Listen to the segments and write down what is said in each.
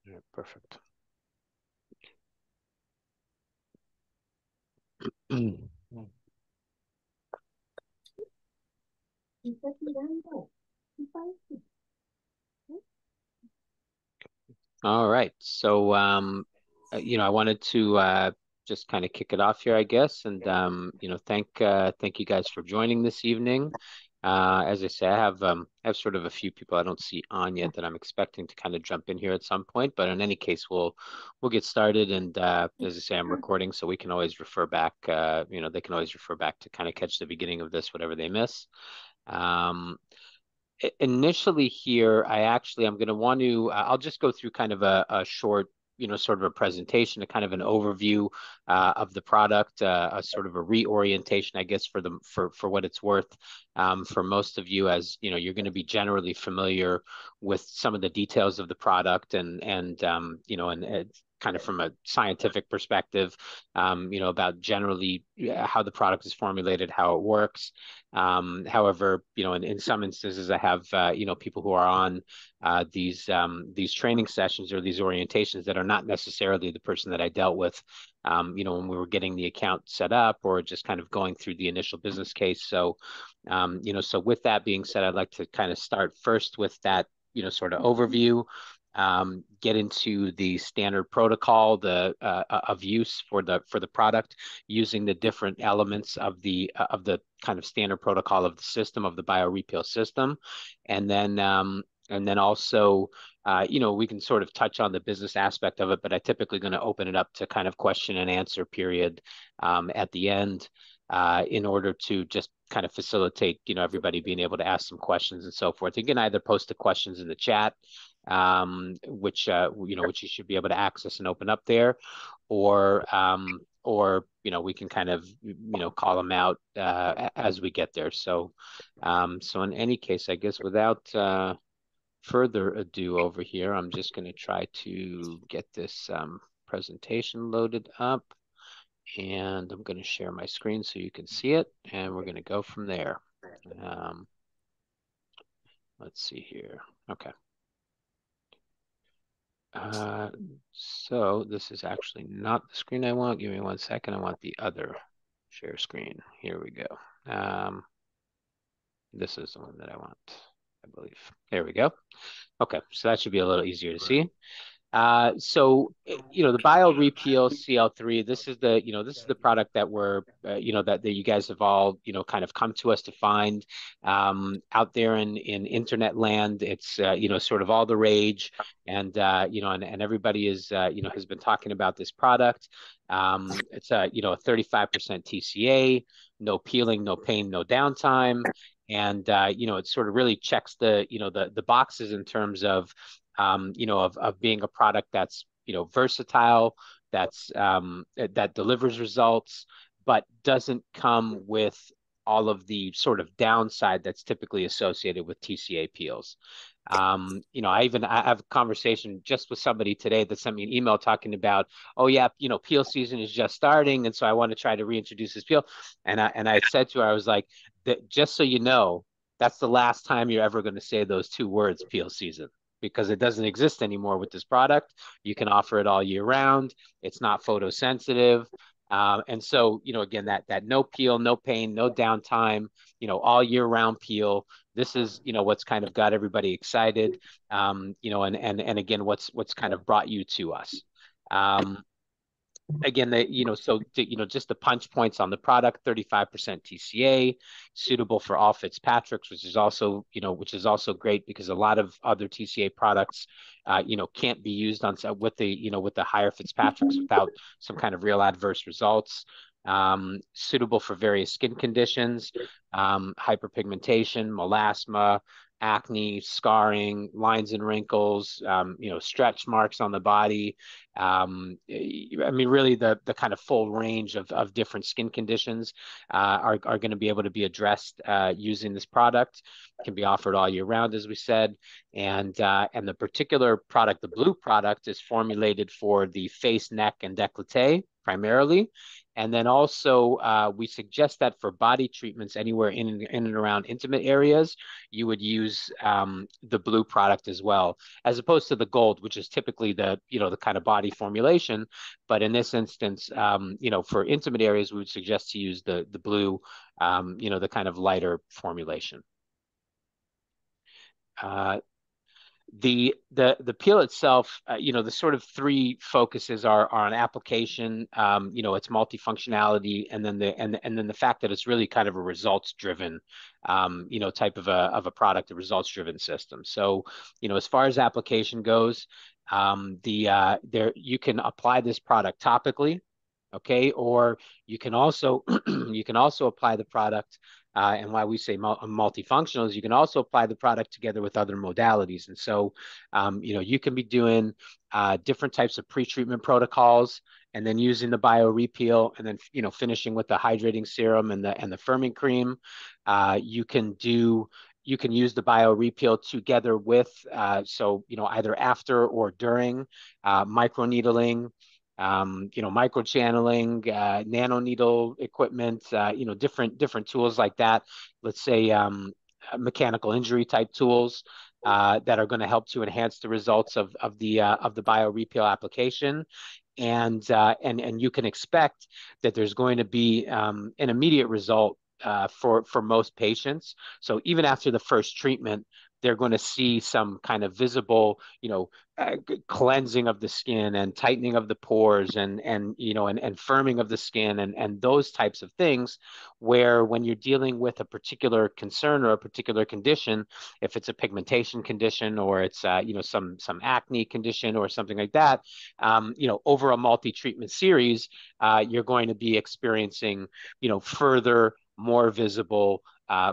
Yeah, perfect. All right. So, I wanted to just kind of kick it off here, I guess, and thank you guys for joining this evening. As I say, I have sort of a few people I don't see on yet that I'm expecting to kind of jump in here at some point. But in any case, we'll get started. And as I say, I'm recording, so we can always refer back. They can always refer back to kind of catch the beginning of this, whatever they miss. Um, Initially here, I'm going to want to, I'll just go through kind of a short, sort of a presentation, a kind of an overview of the product, a sort of a reorientation, I guess, for what it's worth. For most of you, as you know, you're going to be generally familiar with some of the details of the product and kind of from a scientific perspective, about generally how the product is formulated, how it works. However, in some instances, I have people who are on these training sessions or these orientations that are not necessarily the person that I dealt with, when we were getting the account set up or just kind of going through the initial business case. So, so with that being said, I'd like to kind of start first with that, sort of overview. Get into the standard protocol of use for the product using the different elements of the kind of standard protocol of the system of the BioReapeel system, and then also we can sort of touch on the business aspect of it, but I typically going to open it up to kind of question and answer period at the end in order to just kind of facilitate everybody being able to ask some questions and so forth. You can either post the questions in the chat, which you should be able to access and open up there, or we can kind of call them out as we get there. So in any case, I guess without further ado over here, I'm just going to try to get this presentation loaded up, and I'm going to share my screen so you can see it, and we're going to go from there. Let's see here. Okay. So this is actually not the screen I want. Give me 1 second. I want the other share screen. Here we go. This is the one that I want, I believe. There we go. Okay, so that should be a little easier to see. The BioReapeel CL3, this is the product that that you guys have all, kind of come to us to find out there in internet land. It's, sort of all the rage, and everybody has been talking about this product. It's a 35% TCA, no peeling, no pain, no downtime. And, it sort of really checks the boxes in terms of of being a product that's versatile, that delivers results, but doesn't come with all of the sort of downside that's typically associated with TCA peels. I have a conversation just with somebody today that sent me an email talking about, oh yeah, peel season is just starting, and so I want to try to reintroduce this peel. And I said to her, I was like, just so you know, that's the last time you're ever going to say those two words, peel season, because it doesn't exist anymore with this product. You can offer it all year round. It's not photosensitive. And so, again, that no peel, no pain, no downtime, all year round peel. This is, what's kind of got everybody excited, and again, what's kind of brought you to us. Again, just the punch points on the product: 35% TCA, suitable for all Fitzpatricks, which is also great because a lot of other TCA products, can't be used with the higher Fitzpatricks without some kind of real adverse results. Suitable for various skin conditions, hyperpigmentation, melasma, acne, scarring, lines and wrinkles, stretch marks on the body. Really the kind of full range of different skin conditions are going to be able to be addressed using this product. It can be offered all year round, as we said. And the particular product, the blue product, is formulated for the face, neck, and décolleté. primarily. And then also, we suggest that for body treatments anywhere in and around intimate areas, you would use the blue product as well, as opposed to the gold, which is typically the kind of body formulation. But in this instance, for intimate areas, we would suggest to use the blue, the kind of lighter formulation. Uh, the peel itself, the sort of three focuses are on application, its multifunctionality, and then the fact that it's really kind of a results driven, type of a product, a results driven system. So, as far as application goes, there you can apply this product topically, okay, or you can also you can also apply the product, and why we say multifunctional is you can also apply the product together with other modalities. And so, you can be doing different types of pre-treatment protocols, and then using the BioRepeal, and then finishing with the hydrating serum and the firming cream. You can use the BioRepeal together with, either after or during microneedling, microchanneling, nanoneedle equipment, different tools like that. Let's say mechanical injury type tools that are going to help to enhance the results of the BioRepeal application. And you can expect that there's going to be an immediate result for most patients. So even after the first treatment, they're going to see some kind of visible, cleansing of the skin and tightening of the pores and firming of the skin and those types of things. Where when you're dealing with a particular concern or a particular condition, if it's a pigmentation condition or it's some acne condition or something like that, over a multi-treatment series, you're going to be experiencing further, more visible,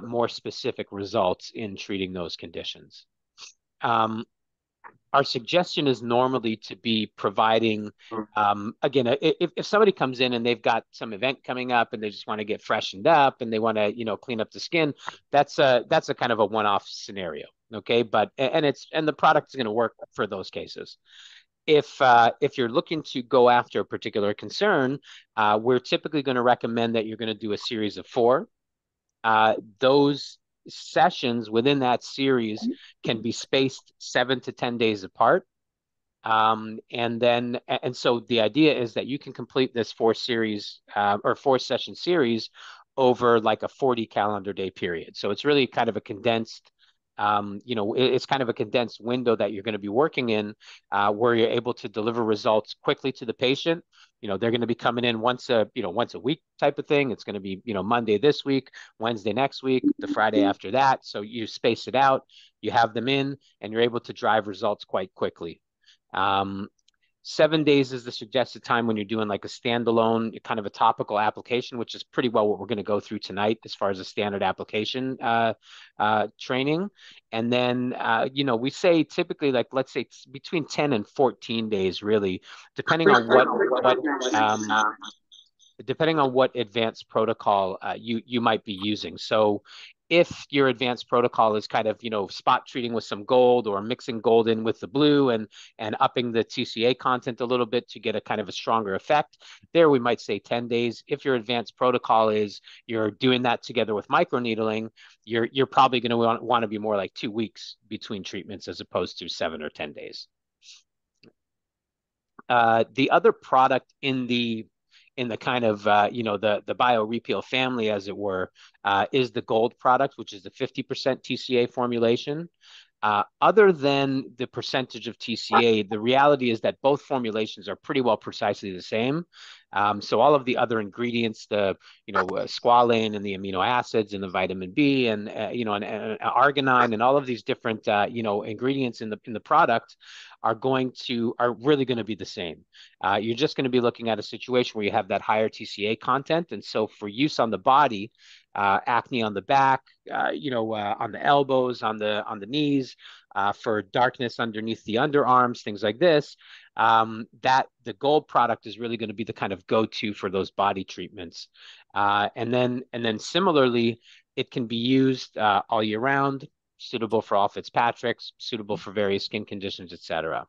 more specific results in treating those conditions. Our suggestion is normally to be providing, again, if somebody comes in and they've got some event coming up and they just want to get freshened up and they want to, clean up the skin, that's a kind of a one-off scenario. Okay. And the product is going to work for those cases. If you're looking to go after a particular concern, we're typically going to recommend that you're going to do a series of 4. Those sessions within that series can be spaced 7 to 10 days apart. And so the idea is that you can complete this 4 session series over like a 40 calendar day period. So it's really kind of a condensed, it's kind of a condensed window that you're going to be working in, where you're able to deliver results quickly to the patient. They're going to be coming in once a week type of thing. It's going to be, Monday this week, Wednesday next week, the Friday after that. So you space it out, you have them in, and you're able to drive results quite quickly. 7 days is the suggested time when you're doing like a standalone kind of a topical application, which is pretty well what we're going to go through tonight as far as a standard application training. And then, we say typically, like, let's say it's between 10 and 14 days, really, depending on what advanced protocol you might be using. So if your advanced protocol is kind of, spot treating with some gold or mixing gold in with the blue and upping the TCA content a little bit to get a kind of a stronger effect, there we might say 10 days. If your advanced protocol is you're doing that together with microneedling, you're probably going to want to be more like 2 weeks between treatments as opposed to 7 or 10 days. The other product in the kind of the BioRepeal family, as it were, is the gold product, which is the 50% TCA formulation. Other than the percentage of TCA, the reality is that both formulations are pretty well precisely the same. So all of the other ingredients, the squalane and the amino acids and the vitamin B and and arginine and all of these different ingredients in the product are really going to be the same. You're just going to be looking at a situation where you have that higher TCA content, and so for use on the body, acne on the back, on the elbows, on the knees, for darkness underneath the underarms, things like this, that the gold product is really going to be the kind of go-to for those body treatments. And then similarly, it can be used all year round, suitable for all Fitzpatrick's, suitable for various skin conditions, etc.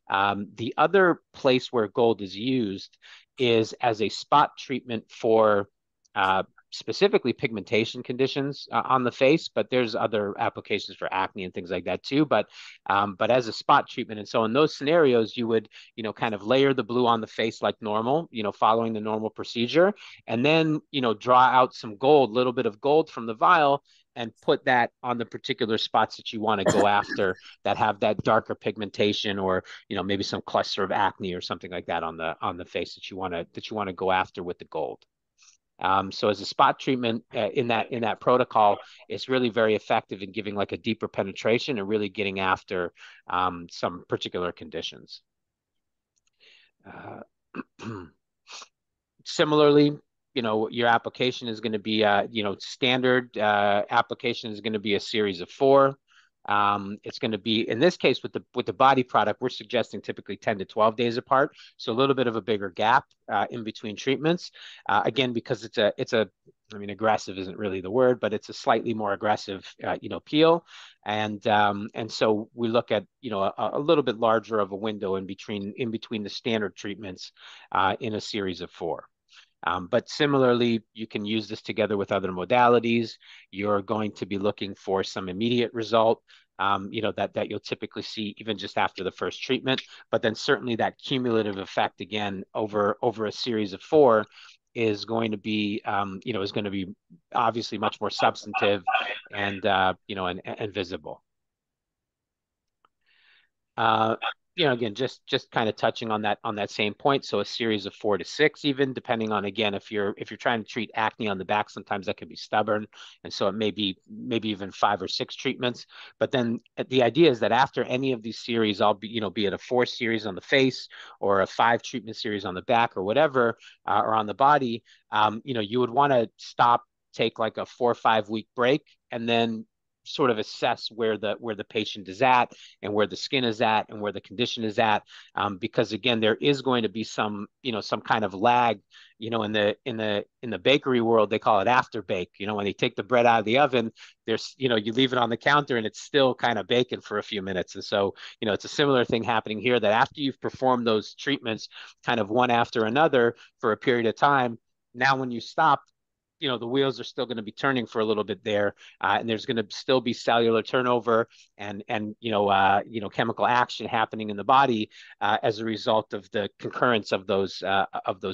The other place where gold is used is as a spot treatment for specifically pigmentation conditions on the face, but there's other applications for acne and things like that too. But as a spot treatment, and so in those scenarios, you would kind of layer the blue on the face like normal, following the normal procedure, and then draw out some gold, little bit of gold from the vial, and put that on the particular spots that you want to go after that have that darker pigmentation, or maybe some cluster of acne or something like that on the face that you want to go after with the gold. So as a spot treatment in that protocol, it's really very effective in giving like a deeper penetration and really getting after some particular conditions. Similarly, your application is going to be, standard application is going to be a series of 4. It's going to be, in this case, with the body product, we're suggesting typically 10 to 12 days apart, so a little bit of a bigger gap in between treatments. Again, because I mean, aggressive isn't really the word, but it's a slightly more aggressive, peel, and so we look at a little bit larger of a window in between the standard treatments in a series of 4. But similarly, you can use this together with other modalities. You're going to be looking for some immediate result, that you'll typically see even just after the first treatment. But then certainly that cumulative effect again over a series of 4 is going to be, obviously much more substantive and and visible. Again, just kind of touching on that same point. So a series of 4 to 6, even depending on, again, if you're trying to treat acne on the back, sometimes that can be stubborn, and so it may be maybe even 5 or 6 treatments. But then the idea is that after any of these series, I'll be it a 4 series on the face or a 5 treatment series on the back or whatever, or on the body, you would want to stop, take like a 4 or 5 week break, and then sort of assess where the patient is at and where the skin is at and where the condition is at, because again, there is going to be some kind of lag. In the bakery world, they call it after bake. When they take the bread out of the oven, there's you leave it on the counter and it's still kind of baking for a few minutes. And so it's a similar thing happening here, that after you've performed those treatments kind of one after another for a period of time, now when you stop, the wheels are still going to be turning for a little bit there, and there's going to still be cellular turnover and chemical action happening in the body as a result of the concurrence of those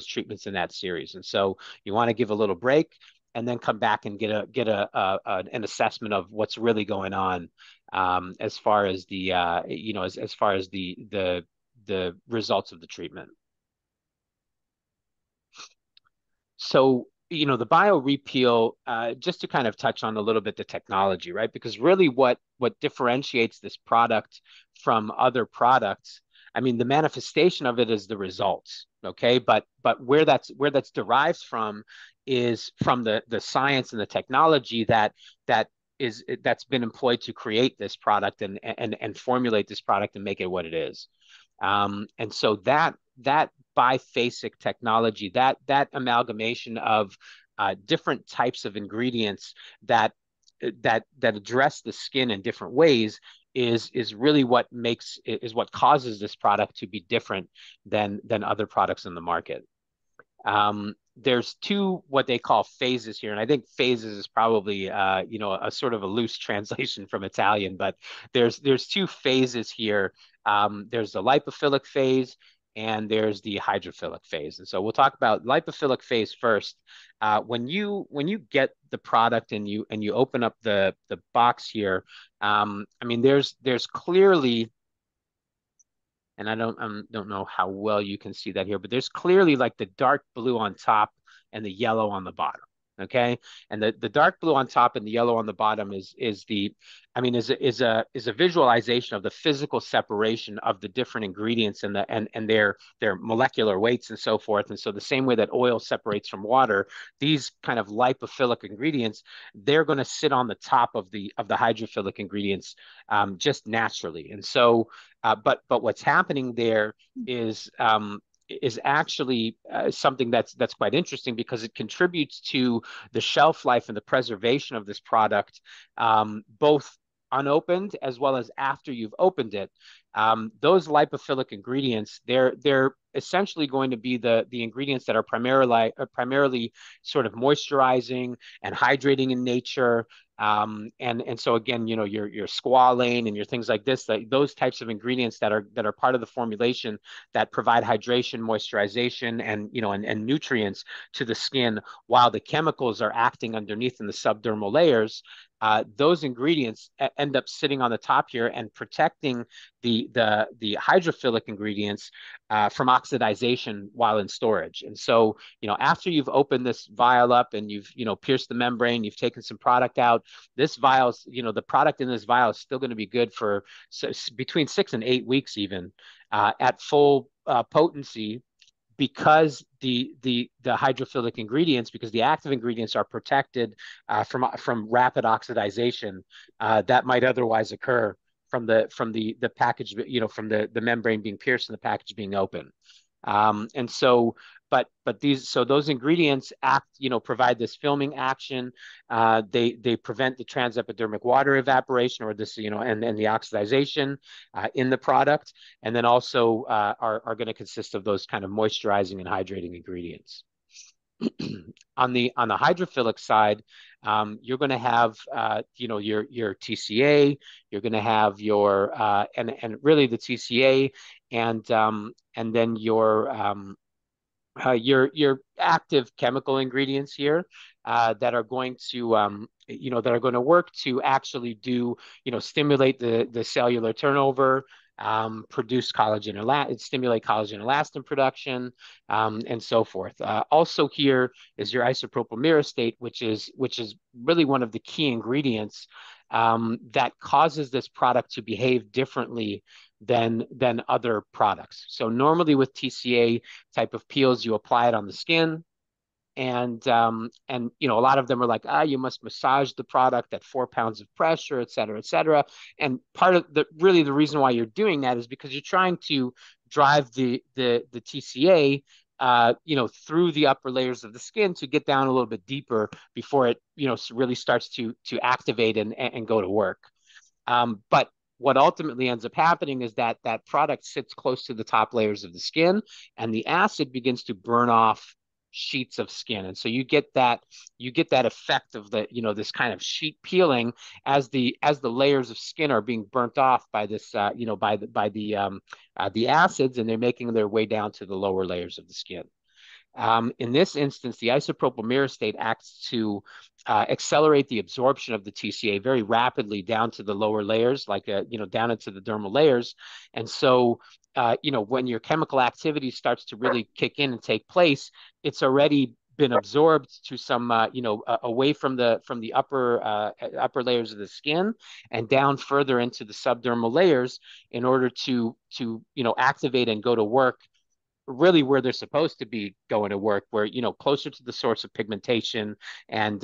treatments in that series. And so you want to give a little break and then come back and get an assessment of what's really going on, as far as the as far as the results of the treatment. So, the bio repeal, just to kind of touch on a little bit the technology, right? Because really what differentiates this product from other products, I mean, the manifestation of it is the results, okay? But where that's derived from is from the science and the technology that's been employed to create this product and formulate this product and make it what it is. And so that biphasic technology, that amalgamation of different types of ingredients that address the skin in different ways is really what causes this product to be different than other products in the market. There's 2 what they call phases here, and I think phases is probably a sort of a loose translation from Italian, but there's 2 phases here. There's the lipophilic phase and there's the hydrophilic phase. And so we'll talk about lipophilic phase first. When you get the product and you open up the box here, I mean, there's clearly, and I don't know how well you can see that here, but there's clearly like the dark blue on top and the yellow on the bottom. Okay, and the dark blue on top and the yellow on the bottom is a visualization of the physical separation of the different ingredients and their molecular weights and so forth. And so the same way that oil separates from water, these kind of lipophilic ingredients, they're going to sit on the top of the hydrophilic ingredients, just naturally. And so but what's happening there is actually something that's quite interesting, because it contributes to the shelf life and the preservation of this product, both unopened as well as after you've opened it. Those lipophilic ingredients, they're essentially going to be the ingredients that are primarily sort of moisturizing and hydrating in nature. And so again, your squalane and your things like this, those types of ingredients that are part of the formulation that provide hydration, moisturization, and nutrients to the skin, while the chemicals are acting underneath in the subdermal layers. Those ingredients end up sitting on the top here and protecting the hydrophilic ingredients from oxidization while in storage. And so, after you've opened this vial up and you've, pierced the membrane, you've taken some product out, this vial, the product in this vial is still going to be good for between 6 and 8 weeks even at full potency, because the hydrophilic ingredients, because the active ingredients are protected from rapid oxidization that might otherwise occur from the package, from the membrane being pierced and the package being open. And so, but those ingredients act, provide this filming action. They prevent the transepidermic water evaporation, or this, and the oxidization in the product, and then also are going to consist of those kind of moisturizing and hydrating ingredients. On the hydrophilic side, you're going to have your TCA. You're going to have and really the TCA, and then your active chemical ingredients here that are going to work to actually stimulate the cellular turnover, produce stimulate collagen elastin production, and so forth. Also here is your isopropyl myristate, which is really one of the key ingredients that causes this product to behave differently than other products. So normally with TCA type of peels, you apply it on the skin, and a lot of them are like, you must massage the product at 4 pounds of pressure, et cetera, et cetera. And part of the reason why you're doing that is because you're trying to drive the TCA through the upper layers of the skin to get down a little bit deeper before it really starts to activate and go to work. But what ultimately ends up happening is that product sits close to the top layers of the skin, and the acid begins to burn off sheets of skin. And so you get that effect of this kind of sheet peeling as the layers of skin are being burnt off by this by the acids, and they're making their way down to the lower layers of the skin. In this instance, the isopropyl myristate acts to accelerate the absorption of the TCA very rapidly down to the lower layers, like down into the dermal layers. And so, when your chemical activity starts to really kick in and take place, it's already been absorbed to some, away from the upper layers of the skin and down further into the subdermal layers in order to activate and go to work really where they're supposed to be going to work, where closer to the source of pigmentation and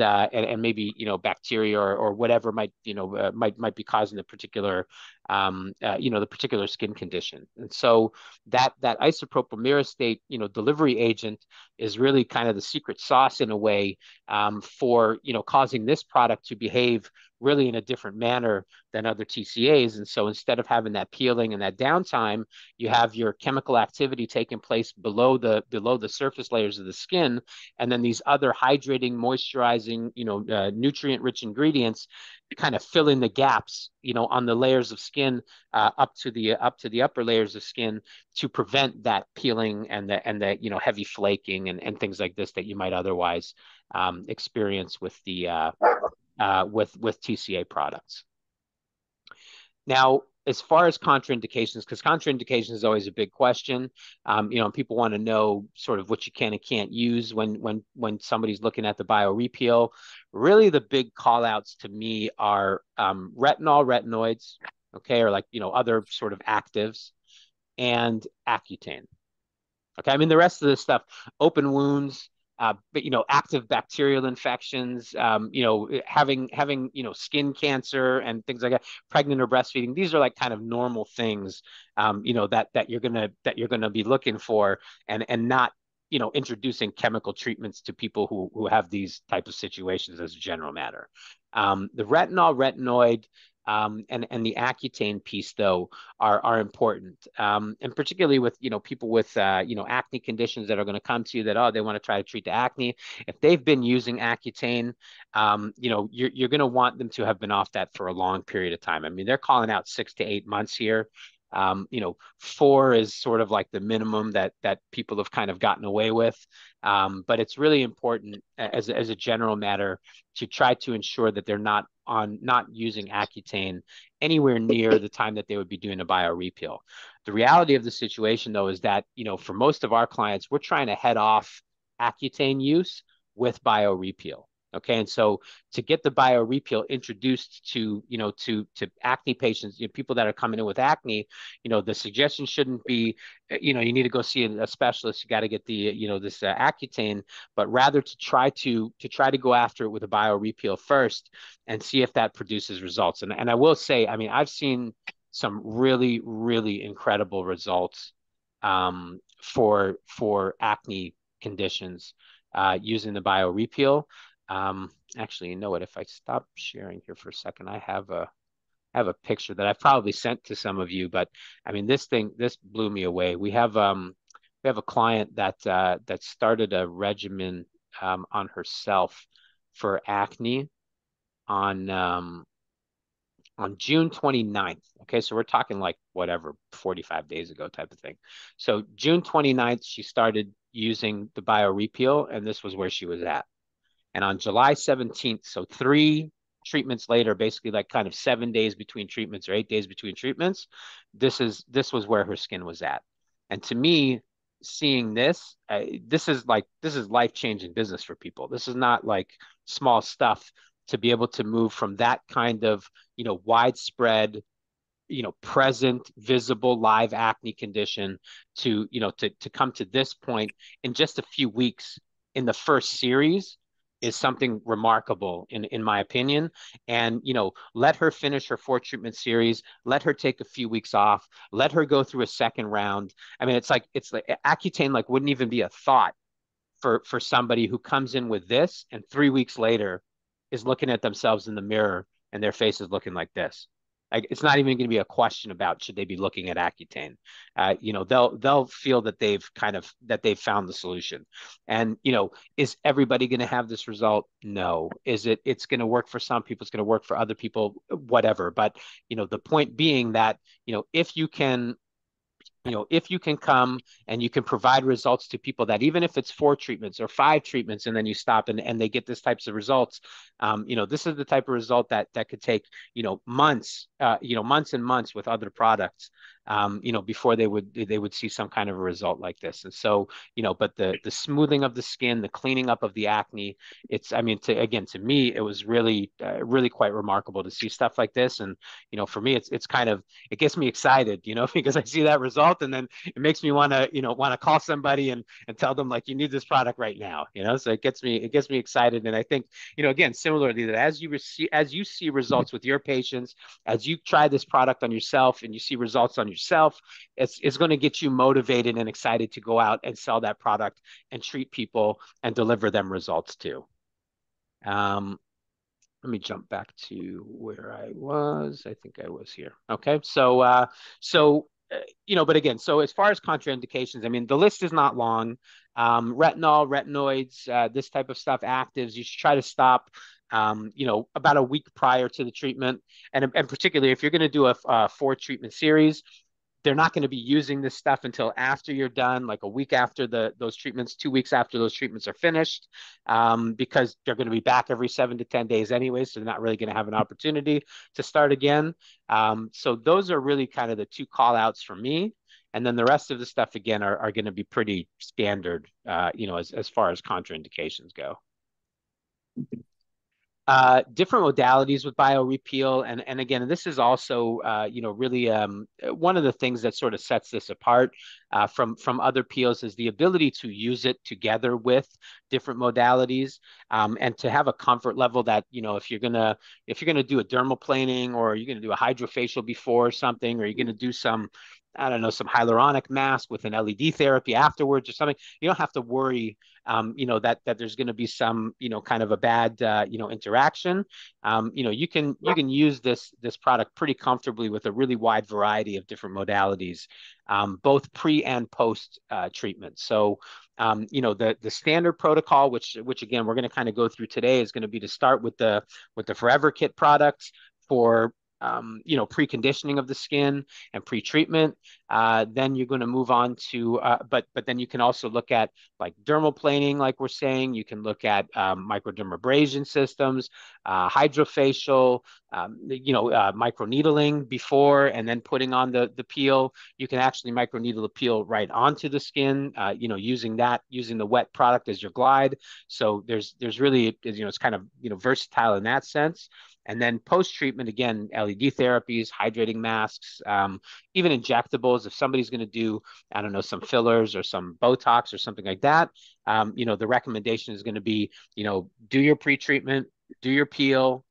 maybe bacteria or whatever might be causing the particular the particular skin condition. And so that isopropyl myristate delivery agent is really kind of the secret sauce in a way for causing this product to behave really in a different manner than other TCAs. And so instead of having that peeling and that downtime, you have your chemical activity taking place below the surface layers of the skin, and then these other hydrating, moisturizing, nutrient-rich ingredients kind of fill in the gaps, on the layers of skin up to the upper layers of skin to prevent that peeling and the heavy flaking and things like this that you might otherwise experience with with TCA products. Now, as far as contraindications, because contraindications is always a big question, people want to know sort of what you can and can't use when somebody's looking at the BioRepeal. Really, the big call outs to me are retinol, retinoids, okay, or like other sort of actives, and Accutane. Okay, I mean the rest of this stuff, open wounds, but active bacterial infections, having skin cancer and things like that, pregnant or breastfeeding. These are like kind of normal things, that you're gonna be looking for, and not introducing chemical treatments to people who have these type of situations as a general matter. The retinol, retinoid, and the Accutane piece though are important, and particularly with people with acne conditions that are going to come to you that they want to try to treat the acne. If they've been using Accutane, you're going to want them to have been off that for a long period of time. I mean, they're calling out 6 to 8 months here. 4 is sort of like the minimum that people have kind of gotten away with. But it's really important as a general matter to try to ensure that they're not using Accutane anywhere near the time that they would be doing a biorepeal. The reality of the situation, though, is that for most of our clients, we're trying to head off Accutane use with biorepeal. Okay, and so to get the biorepeal introduced to acne patients, people that are coming in with acne, the suggestion shouldn't be, you need to go see a specialist. You got to get this Accutane, but rather to try to go after it with a biorepeal first and see if that produces results. And I will say, I mean, I've seen some really, really incredible results for acne conditions using the biorepeal. Actually, you know what? If I stop sharing here for a second, I have a picture that I've probably sent to some of you, but I mean, this blew me away. We have a client that started a regimen on herself for acne on um, on June 29th. Okay, so we're talking like whatever, 45 days ago type of thing. So June 29th, she started using the biorepeal, and this was where she was at. And on July 17th, so 3 treatments later, basically like kind of 7 days between treatments or 8 days between treatments, this was where her skin was at. And to me, seeing this is life-changing business for people. This is not like small stuff to be able to move from that kind of, widespread, present, visible, live acne condition to come to this point in just a few weeks in the first series is something remarkable in my opinion. And let her finish her 4 treatment series, let her take a few weeks off, let her go through a second round. I mean, it's like Accutane like wouldn't even be a thought for somebody who comes in with this and 3 weeks later is looking at themselves in the mirror and their face is looking like this. Like, it's not even going to be a question about should they be looking at Accutane. They'll feel that they've found the solution. And is everybody going to have this result? No. It's going to work for some people, it's going to work for other people, whatever. But the point being that if you can come and you can provide results to people that even if it's 4 treatments or 5 treatments and then you stop and they get this types of results, this is the type of result that could take, months, months and months with other products, before they would see some kind of a result like this. And so, but the smoothing of the skin, the cleaning up of the acne, I mean, to me, it was really, really quite remarkable to see stuff like this. And, for me, it's kind of, it gets me excited, because I see that result and then it makes me want to call somebody and tell them like you need this product right now, so it gets me excited. And I think, again, similarly, that as you see results with your patients, as you try this product on yourself and you see results on yourself, it's going to get you motivated and excited to go out and sell that product and treat people and deliver them results too. um, Let me jump back to where I was. I think I was here. Okay. But again, so as far as contraindications, I mean, the list is not long. Retinol, retinoids, this type of stuff, actives, you should try to stop, about a week prior to the treatment. And particularly if you're going to do a 4 treatment series, they're not going to be using this stuff until after you're done, like a week after those treatments, 2 weeks after those treatments are finished, because they're going to be back every 7 to 10 days anyway, so they're not really going to have an opportunity to start again. So those are really kind of the 2 call outs for me. And then the rest of the stuff, again, are going to be pretty standard, as far as contraindications go. Different modalities with biorepeal, and again, this is also really one of the things that sort of sets this apart from other peels is the ability to use it together with different modalities, and to have a comfort level that if you're gonna do a dermal planing or you're gonna do a hydrofacial before something or you're gonna do some I don't know, some hyaluronic mask with an LED therapy afterwards or something, you don't have to worry, that there's going to be some, kind of a bad, interaction. You can use this product pretty comfortably with a really wide variety of different modalities, both pre and post treatment. So, the standard protocol, which again we're going to kind of go through today, is going to be to start with the Forever Kit products for preconditioning of the skin and pre-treatment. Then you're going to move on to, but then you can also look at like dermal planing, like we're saying. You can look at microdermabrasion systems, hydrofacial, microneedling before and then putting on the peel. You can actually microneedle the peel right onto the skin, using the wet product as your glide. So there's really, it's kind of, versatile in that sense. And then post-treatment, again, LED therapies, hydrating masks, even injectables. If somebody's going to do, I don't know, some fillers or some Botox or something like that, the recommendation is going to be, do your pre-treatment, do your peel,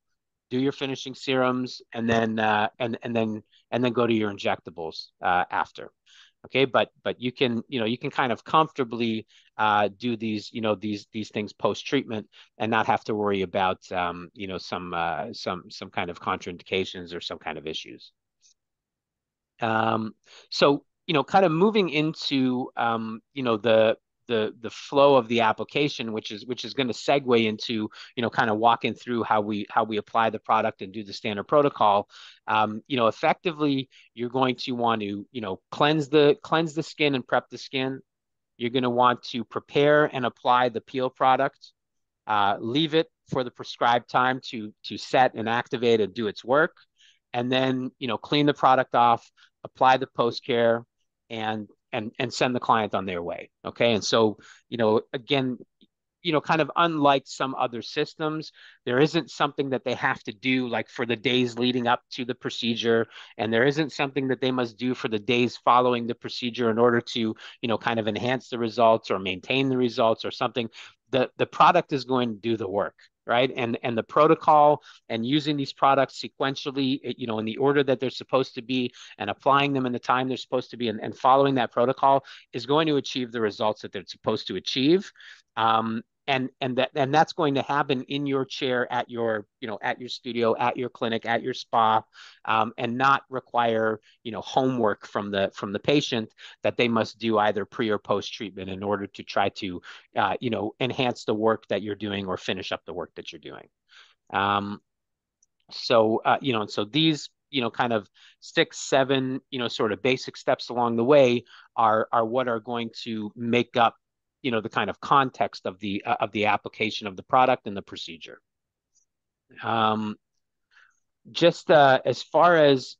do your finishing serums, and then go to your injectables after. Okay, but you can kind of comfortably do these things post treatment and not have to worry about some kind of contraindications or some kind of issues. Um, so, kind of moving into, the flow of the application, which is going to segue into, kind of walking through how we apply the product and do the standard protocol. Effectively, you're going to want to, cleanse the skin and prep the skin. You're going to want to prepare and apply the peel product. Leave it for the prescribed time to set and activate and do its work, and then clean the product off, apply the post care, and send the client on their way. Okay, and so again, kind of unlike some other systems, there isn't something that they have to do like for the days leading up to the procedure, and there isn't something that they must do for the days following the procedure in order to, kind of enhance the results or maintain the results or something. The product is going to do the work, right? And the protocol and using these products sequentially, in the order that they're supposed to be, and applying them in the time they're supposed to be, and following that protocol is going to achieve the results that they're supposed to achieve. And that's going to happen in your chair at your studio, at your clinic, at your spa, and not require homework from the patient that they must do either pre or post treatment in order to try to enhance the work that you're doing or finish up the work that you're doing. And so these kind of 6, 7 sort of basic steps along the way are what are going to make up the kind of context of the application of the product and the procedure. Just as far as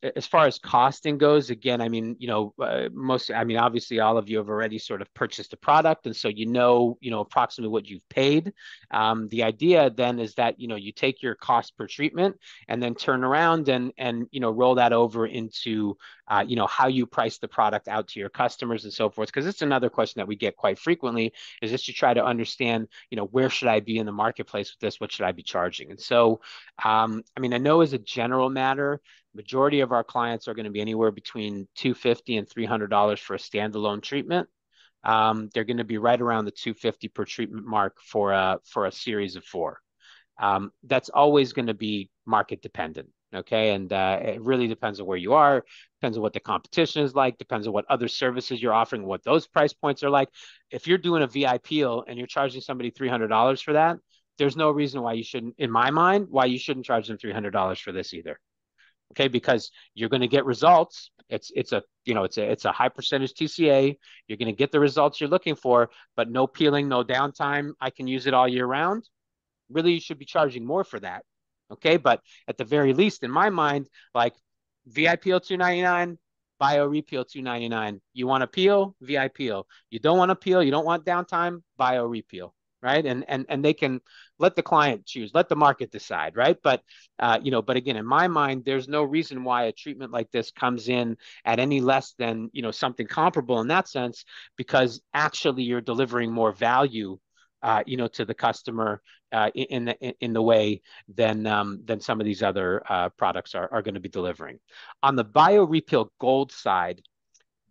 costing goes, again, I mean, obviously all of you have already sort of purchased a product, and so approximately what you've paid. The idea then is that you take your cost per treatment and then turn around and roll that over into how you price the product out to your customers and so forth. Because it's another question that we get quite frequently, is just to try to understand, where should I be in the marketplace with this? What should I be charging? And so, I know as a general matter, majority of our clients are going to be anywhere between $250 and $300 for a standalone treatment. They're going to be right around the $250 per treatment mark for a series of 4. That's always going to be market dependent. Okay. And it really depends on where you are, depends on what the competition is like, depends on what other services you're offering, what those price points are like. If you're doing a VI peel and you're charging somebody $300 for that, there's no reason why you shouldn't, in my mind, why you shouldn't charge them $300 for this either. Okay, because you're going to get results. It's a high percentage TCA. You're going to get the results you're looking for, but no peeling, no downtime. I can use it all year round. Really, you should be charging more for that. Okay, but at the very least, in my mind, like VI peel $299, bio repeal $299. You want to peel, VI peel. You don't want to peel, you don't want downtime, bio repeal. Right. And they can let the client choose, let the market decide. Right. But again, in my mind, there's no reason why a treatment like this comes in at any less than, something comparable in that sense, because actually you're delivering more value, to the customer in the way than some of these other products are going to be delivering. On the bio repeal gold side,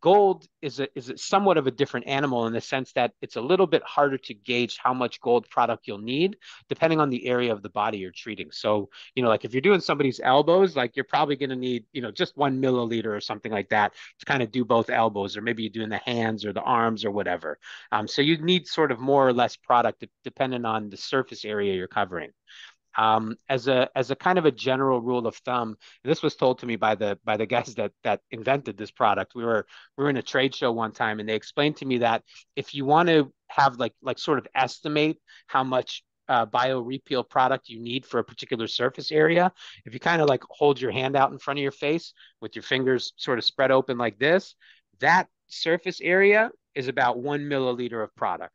Gold is somewhat of a different animal in the sense that it's a little bit harder to gauge how much gold product you'll need depending on the area of the body you're treating. So, like if you're doing somebody's elbows, like you're probably going to need, just 1 milliliter or something like that to kind of do both elbows, or maybe you're doing the hands or the arms or whatever. So you need sort of more or less product depending on the surface area you're covering. As a kind of a general rule of thumb, this was told to me by the guys that invented this product. We were in a trade show one time, and they explained to me that if you want to have like sort of estimate how much bio repeal product you need for a particular surface area, if you kind of like hold your hand out in front of your face with your fingers sort of spread open like this, that surface area is about 1 milliliter of product.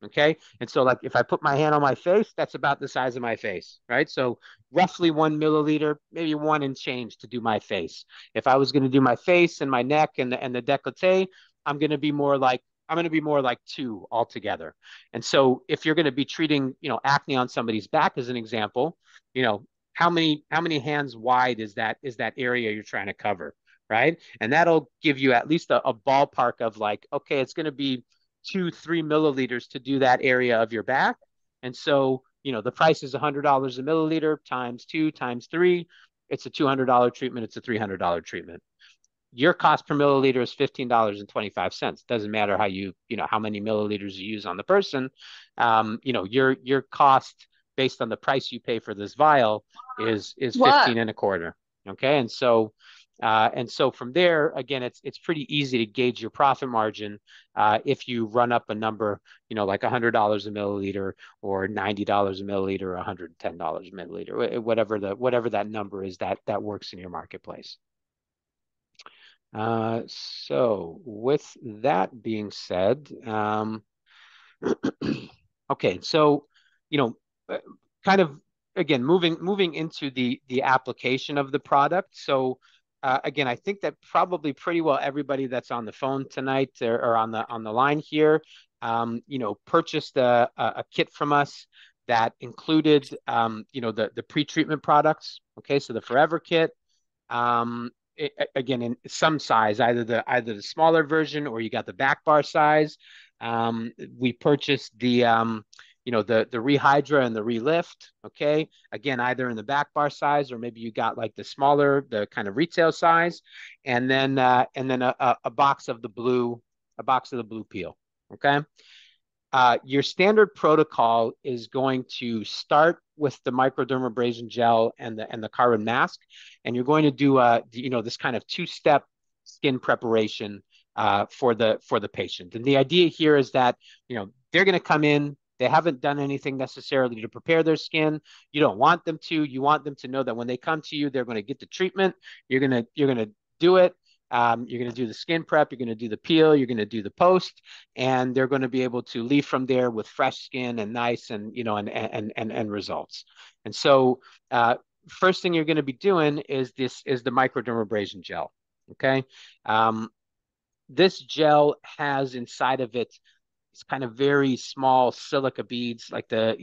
Okay. And so, like, if I put my hand on my face, that's about the size of my face, right? So, roughly 1 milliliter, maybe one and change to do my face. If I was going to do my face and my neck and the décolleté, I'm going to be more like two altogether. And so, if you're going to be treating, acne on somebody's back as an example, you know, how many hands wide is that area you're trying to cover, right? And that'll give you at least a ballpark of like, okay, it's going to be 2-3 milliliters to do that area of your back. And so, the price is $100 a milliliter times two times three. It's a $200 treatment. It's a $300 treatment. Your cost per milliliter is $15.25. Doesn't matter how many milliliters you use on the person. Your cost based on the price you pay for this vial is What? 15 and a quarter. Okay. And so from there, again, it's pretty easy to gauge your profit margin if you run up a number, like $100 a milliliter or $90 a milliliter or $110 a milliliter, whatever that number is that works in your marketplace. So with that being said, okay, so you know, uh, kind of again moving into the application of the product. So again, I think that probably pretty well everybody that's on the phone tonight or on the line here, purchased a kit from us that included the pre-treatment products. Okay, so the Forever Kit. Again, in some size, either the smaller version or you got the back bar size. We purchased the Rehydra and the Relift. Okay, again, either in the back bar size or maybe you got like the kind of retail size, and then a box of the blue, peel. Okay. Your standard protocol is going to start with the microdermabrasion gel and the carbon mask, and you're going to do this kind of two-step skin preparation for the patient. And the idea here is that they're going to come in. They haven't done anything necessarily to prepare their skin. You don't want them to. You want them to know that when they come to you, they're going to get the treatment. You're going to do it. You're going to do the skin prep, you're going to do the peel, you're going to do the post, and they're going to be able to leave from there with fresh skin and nice and results. And so, first thing you're going to be doing is the microdermabrasion gel. Okay, this gel has inside of it it's kind of very small silica beads like that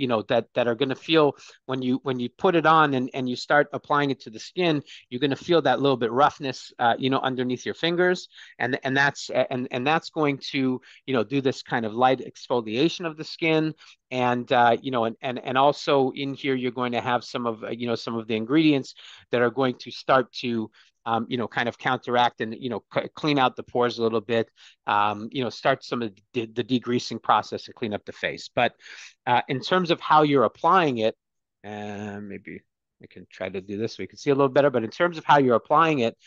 are going to feel when you put it on and you start applying it to the skin, you're going to feel that little bit roughness underneath your fingers, and that's going to do this kind of light exfoliation of the skin, and also in here you're going to have some of the ingredients that are going to start to kind of counteract and clean out the pores a little bit, start some of the degreasing process and clean up the face. But in terms of how you're applying it, maybe I can try to do this so we can see a little better. But in terms of how you're applying it,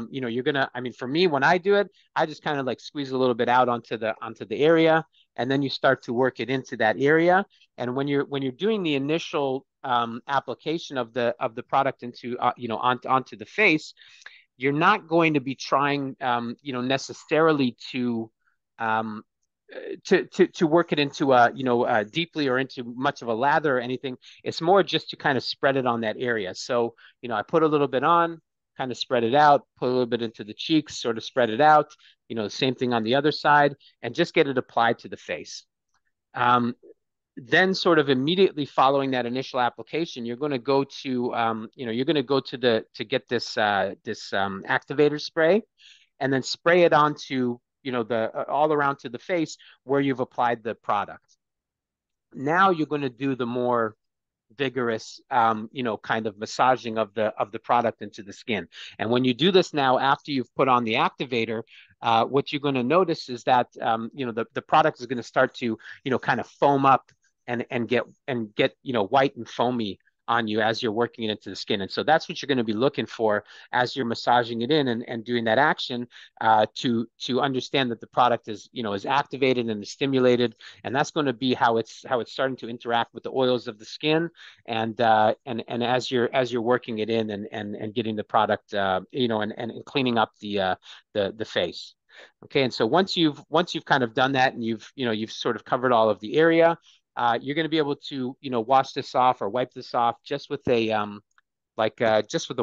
you're gonna. I mean, for me, when I do it, I just kind of like squeeze a little bit out onto the area, and then you start to work it into that area. And when you're doing the initial application of the product onto the face, you're not going to be trying necessarily um, to work it into deeply or into much of a lather or anything. It's more just to kind of spread it on that area. So I put a little bit on, kind of spread it out, put a little bit into the cheeks, sort of spread it out. The same thing on the other side, and just get it applied to the face. Um, then sort of immediately following that initial application, you're going to go to, you're going to go to get this activator spray. and then spray it onto, the all around to the face where you've applied the product. Now you're going to do the more vigorous, kind of massaging of the product into the skin. And when you do this now, after you've put on the activator, what you're going to notice is that the product is going to start to kind of foam up and get white and foamy on you as you're working it into the skin. And so that's what you're going to be looking for as you're massaging it in and doing that action, to understand that the product is activated and is stimulated, and that's going to be how it's starting to interact with the oils of the skin, and as you're working it in and getting the product, and cleaning up the face. Okay, and so once you've kind of done that, and you've sort of covered all of the area, you're going to be able to wash this off or wipe this off just with a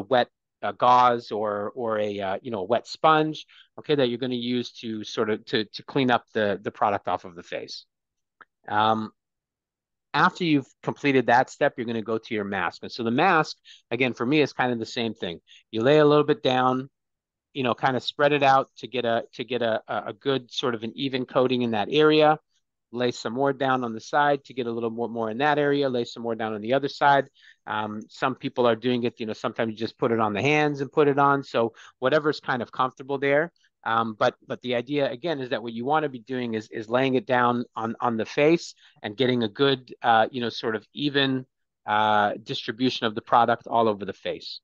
wet gauze, or a wet sponge. Okay, that you're going to use to sort of to clean up the product off of the face. Um, After you've completed that step, you're going to go to your mask. And so the mask, again, for me, is kind of the same thing. You lay a little bit down, kind of spread it out to get a good sort of an even coating in that area. Lay some more down on the side to get a little more in that area. Lay some more down on the other side. Some people are doing it, sometimes you just put it on the hands and put it on. So whatever's kind of comfortable there. But the idea again is that what you want to be doing is laying it down on the face and getting a good, sort of even distribution of the product all over the face.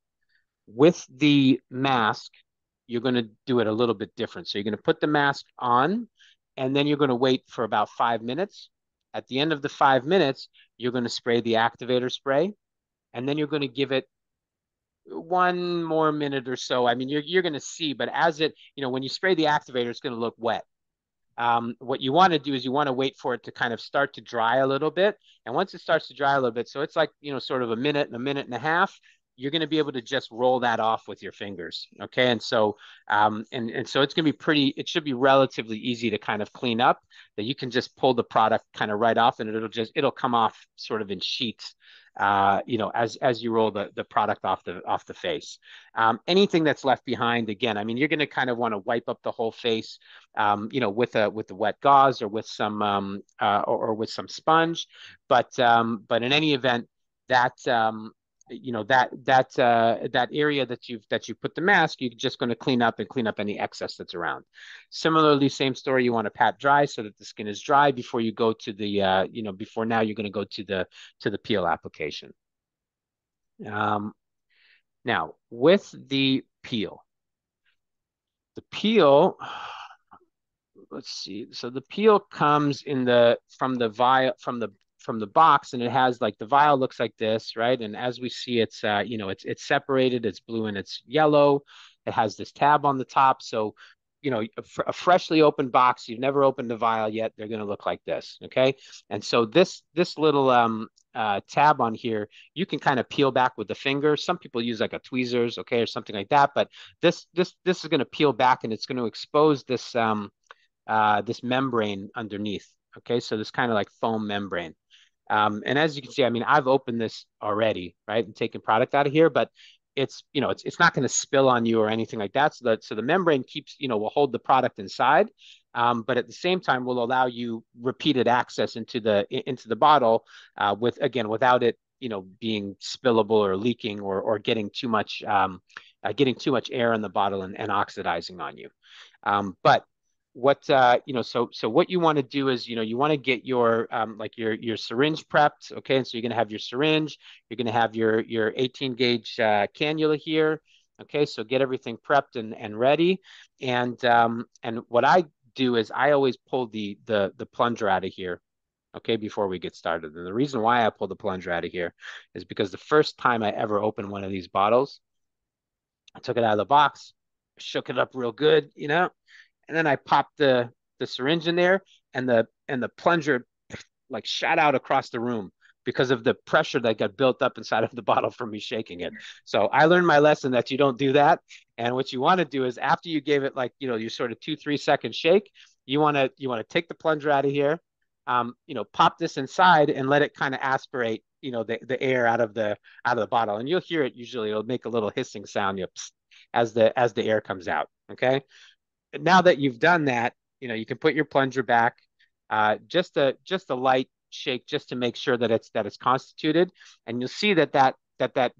With the mask, you're going to do it a little bit different. So you're going to put the mask on, and then you're going to wait for about 5 minutes. At the end of the 5 minutes, you're going to spray the activator spray, and then you're going to give it one more minute or so. I mean, you're going to see, but when you spray the activator, it's going to look wet. What you want to do is you want to wait for it to kind of start to dry a little bit. And once it starts to dry a little bit, so it's like, sort of a minute and a half, you're going to be able to just roll that off with your fingers. Okay. And so, and so it's going to be it should be relatively easy to kind of clean up, that you can just pull the product kind of right off, and it'll come off sort of in sheets, as you roll the product off the face. Anything that's left behind, again, I mean, you're going to kind of want to wipe up the whole face, with the wet gauze, or with some or with some sponge. But in any event, that that area that you put the mask, you're just going to clean up any excess that's around. Similarly, same story. You want to pat dry so that the skin is dry before you go to the before now you're going to go to the peel application. Now with the peel, let's see. So the peel comes from the vial, from the box, and it has, like, the vial looks like this, right? And as we see, it's separated. It's blue and it's yellow. It has this tab on the top. So a freshly opened box, you've never opened the vial yet, they're going to look like this. Okay, and so this little tab on here, you can kind of peel back with the finger. Some people use like a tweezers, okay, or something like that. But this is going to peel back, and it's going to expose this membrane underneath. Okay, so this kind of like foam membrane. And as you can see, I mean, I've opened this already, right, and taken product out of here, but it's not going to spill on you or anything like that. So the membrane will hold the product inside, but at the same time will allow you repeated access into the bottle, without it being spillable or leaking, or getting too much air in the bottle and oxidizing on you. But what so what you want to do is you want to get your your syringe prepped. Okay, and so you're going to have your syringe, you're going to have your 18 gauge cannula here. Okay, so get everything prepped and ready. And what I do is I always pull the plunger out of here, okay, before we get started. And the reason why I pull the plunger out of here is because the first time I ever opened one of these bottles, I took it out of the box, shook it up real good, and then I popped the syringe in there, and the plunger like shot out across the room because of the pressure that got built up inside of the bottle from me shaking it. So I learned my lesson that you don't do that. And what you want to do is, after you gave it, like, your sort of 2-3 second shake, you want to take the plunger out of here, pop this inside and let it kind of aspirate, the air out of the bottle. And you'll hear it, usually it'll make a little hissing sound, as the air comes out. Okay. now that you've done that, you can put your plunger back, just a light shake just to make sure that it's constituted, and you'll see that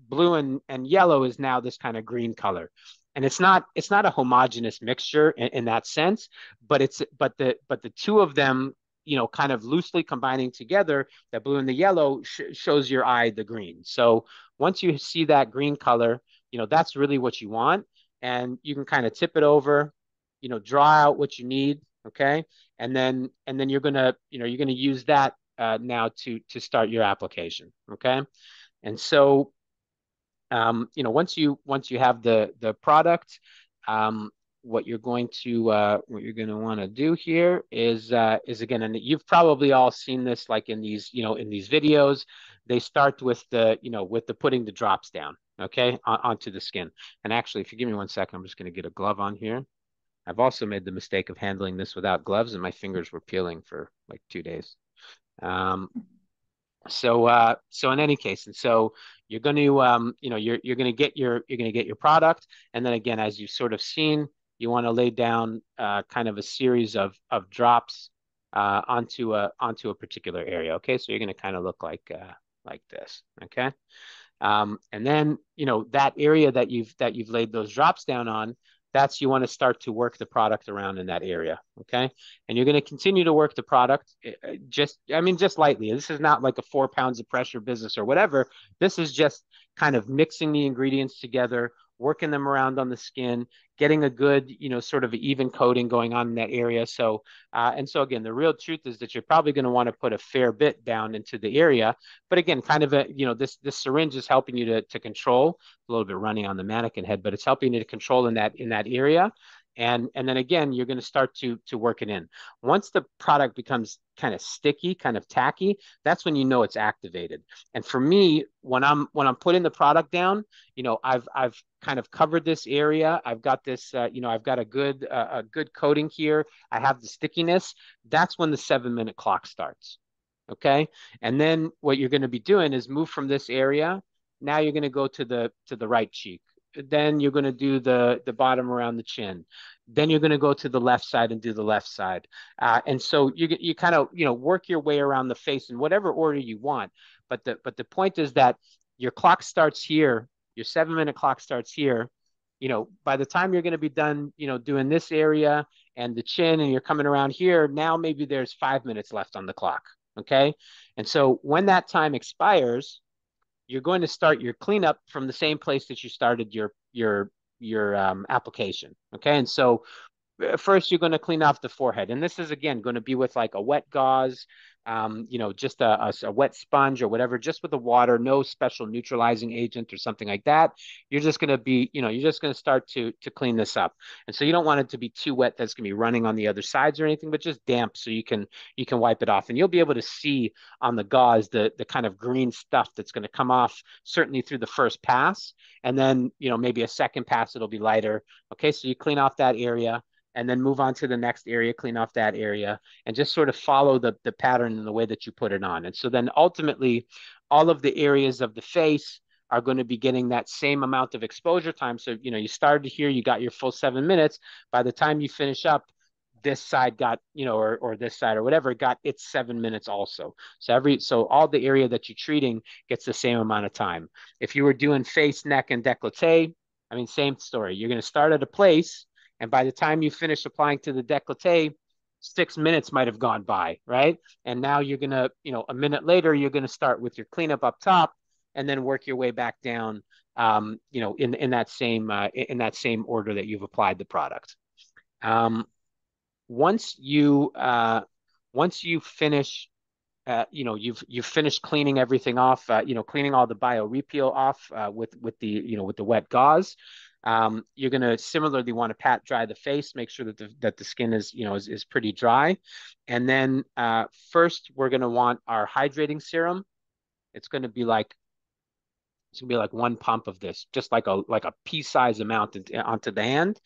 blue and yellow is now this kind of green color. And it's not a homogeneous mixture in that sense, but the two of them, kind of loosely combining together, the blue and the yellow shows your eye the green. So once you see that green color, that's really what you want, and you can kind of tip it over, draw out what you need, okay, and then you're gonna use that now to start your application, okay. And so once you have the product, um, what you're going to want to do here is again, and you've probably all seen this, like in these videos, they start with the putting the drops down, okay, onto the skin. And actually, if you give me 1 second, I'm just going to get a glove on here. I've also made the mistake of handling this without gloves, and my fingers were peeling for like 2 days. Um, so in any case, and so you're going to you're going to get your product, and then again, as you've sort of seen, you want to lay down kind of a series of drops onto a particular area. Okay, so you're going to kind of look like this. Okay. And then, that area that you've laid those drops down on, that's you want to start to work the product around in that area. Okay. And you're going to continue to work the product just lightly. This is not like a 4 pounds of pressure business or whatever. This is just kind of mixing the ingredients together, working them around on the skin, getting a good, sort of even coating going on in that area. So again, the real truth is that you're probably going to want to put a fair bit down into the area. But again, kind of this syringe is helping you to control, a little bit running on the mannequin head, but it's helping you to control in that area. And then again, you're going to start to work it in. Once the product becomes kind of sticky, kind of tacky, that's when you know it's activated. And for me, when I'm putting the product down, I've kind of covered this area. I've got this, I've got a good coating here. I have the stickiness. That's when the 7-minute clock starts. Okay. And then what you're going to be doing is move from this area. Now you're going to go to the right cheek. Then you're going to do the bottom around the chin. Then you're going to go to the left side and do the left side. And so you kind of, work your way around the face in whatever order you want. But the point is that your clock starts here. Your 7-minute clock starts here. By the time you're going to be done, doing this area and the chin, and you're coming around here, now maybe there's 5 minutes left on the clock. Okay. And so when that time expires, you're going to start your cleanup from the same place that you started your application. Okay. And so first you're going to clean off the forehead, and this is again going to be with like a wet gauze, just a wet sponge or whatever, just with the water, no special neutralizing agent or something like that. You're just going to start to clean this up. And so you don't want it to be too wet that's going to be running on the other sides or anything, but just damp so you can wipe it off. And you'll be able to see on the gauze the kind of green stuff that's going to come off certainly through the first pass, and then maybe a second pass it'll be lighter. Okay, so you clean off that area, and then move on to the next area, clean off that area, and just sort of follow the pattern in the way that you put it on. And so then ultimately, all of the areas of the face are going to be getting that same amount of exposure time. So, you started here, you got your full 7 minutes. By the time you finish up, this side got, or this side or whatever, got its 7 minutes also. So all the area that you're treating gets the same amount of time. If you were doing face, neck, and décolleté, same story. You're going to start at a place, and by the time you finish applying to the décolleté, 6 minutes might have gone by, right? And now you're going to, a minute later, you're going to start with your cleanup up top and then work your way back down, in that same order that you've applied the product. Once you finish, you've finished cleaning everything off, cleaning all the bio repeal off with the wet gauze. You're going to similarly want to pat dry the face, make sure that the skin is pretty dry. And then first we're going to want our hydrating serum. It's going to be like 1 pump of this, just like a pea size amount onto the hand.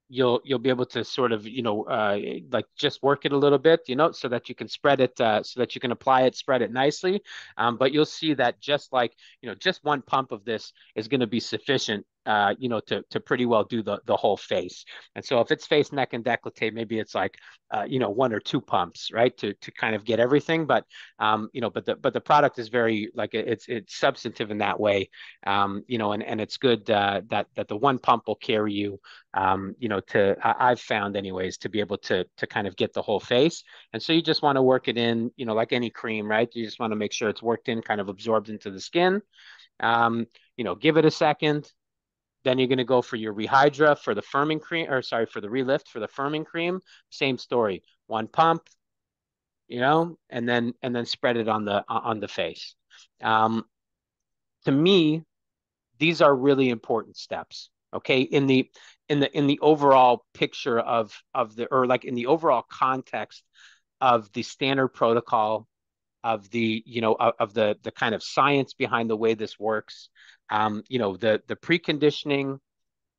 You'll be able to sort of like just work it a little bit, so that you can spread it, so that you can apply it, spread it nicely. But you'll see that just 1 pump of this is going to be sufficient to pretty well do the whole face. And so if it's face, neck, and décolleté, maybe it's like, one or two pumps, right, to kind of get everything. But but the product is very like it's substantive in that way, and it's good that the one pump will carry you, I've found anyways to be able to kind of get the whole face. And so you just want to work it in, like any cream, right? You just want to make sure it's worked in, kind of absorbed into the skin. Give it a second. Then you're going to go for your Rehydra for the firming cream, or sorry, for the Relift for the firming cream. Same story. One pump, and then spread it on the face. Um, to me, these are really important steps. Okay, in the overall picture of the, or like in the overall context of the standard protocol, of the kind of science behind the way this works. The preconditioning.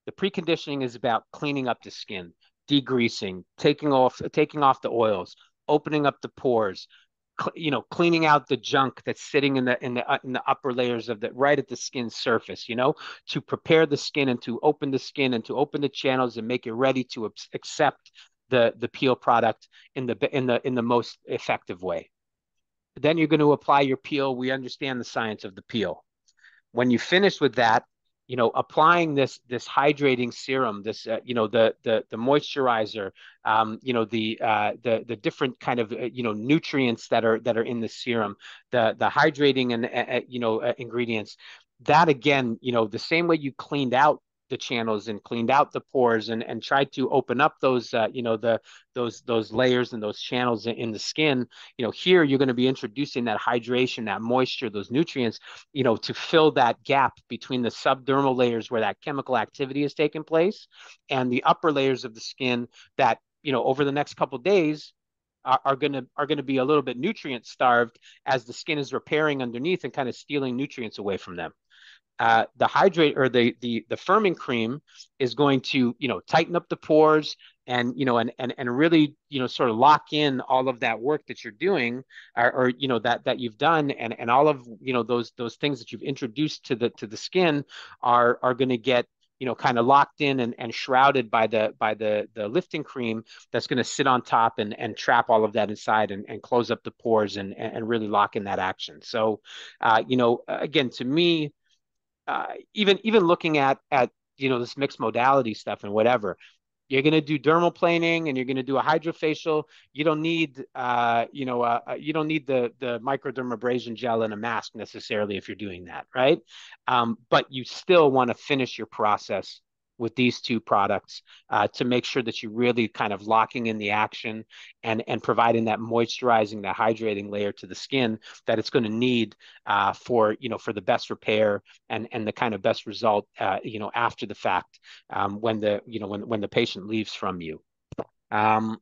The preconditioning is about cleaning up the skin, degreasing, taking off the oils, opening up the pores, cleaning out the junk that's sitting in the upper layers of the right at the skin surface, to prepare the skin and to open the skin and to open the channels and make it ready to accept the peel product in the most effective way. Then you're going to apply your peel. We understand the science of the peel. When you finish with that, applying this hydrating serum, this the moisturizer, the different kind of nutrients that are in the serum, the hydrating and ingredients. That again, the same way you cleaned out the channels and cleaned out the pores and tried to open up those those layers and those channels in the skin. Here you're going to be introducing that hydration, that moisture, those nutrients, to fill that gap between the subdermal layers where that chemical activity is taking place and the upper layers of the skin that, over the next couple of days are going to be a little bit nutrient starved as the skin is repairing underneath and kind of stealing nutrients away from them. The hydrate, or the firming cream, is going to tighten up the pores and and really sort of lock in all of that work that you're doing, or that you've done, and all of those things that you've introduced to the skin are going to get kind of locked in and shrouded by the lifting cream that's going to sit on top and trap all of that inside and close up the pores and really lock in that action. So again, to me, even looking at this mixed modality stuff and whatever, you're going to do dermal planing and you're going to do a hydrofacial. You don't need you don't need the microdermabrasion gel and a mask necessarily if you're doing that, right? But you still want to finish your process with these two products to make sure that you're really kind of locking in the action and providing that moisturizing, that hydrating layer to the skin that it's going to need for the best repair and the kind of best result after the fact, when the patient leaves from you. Um,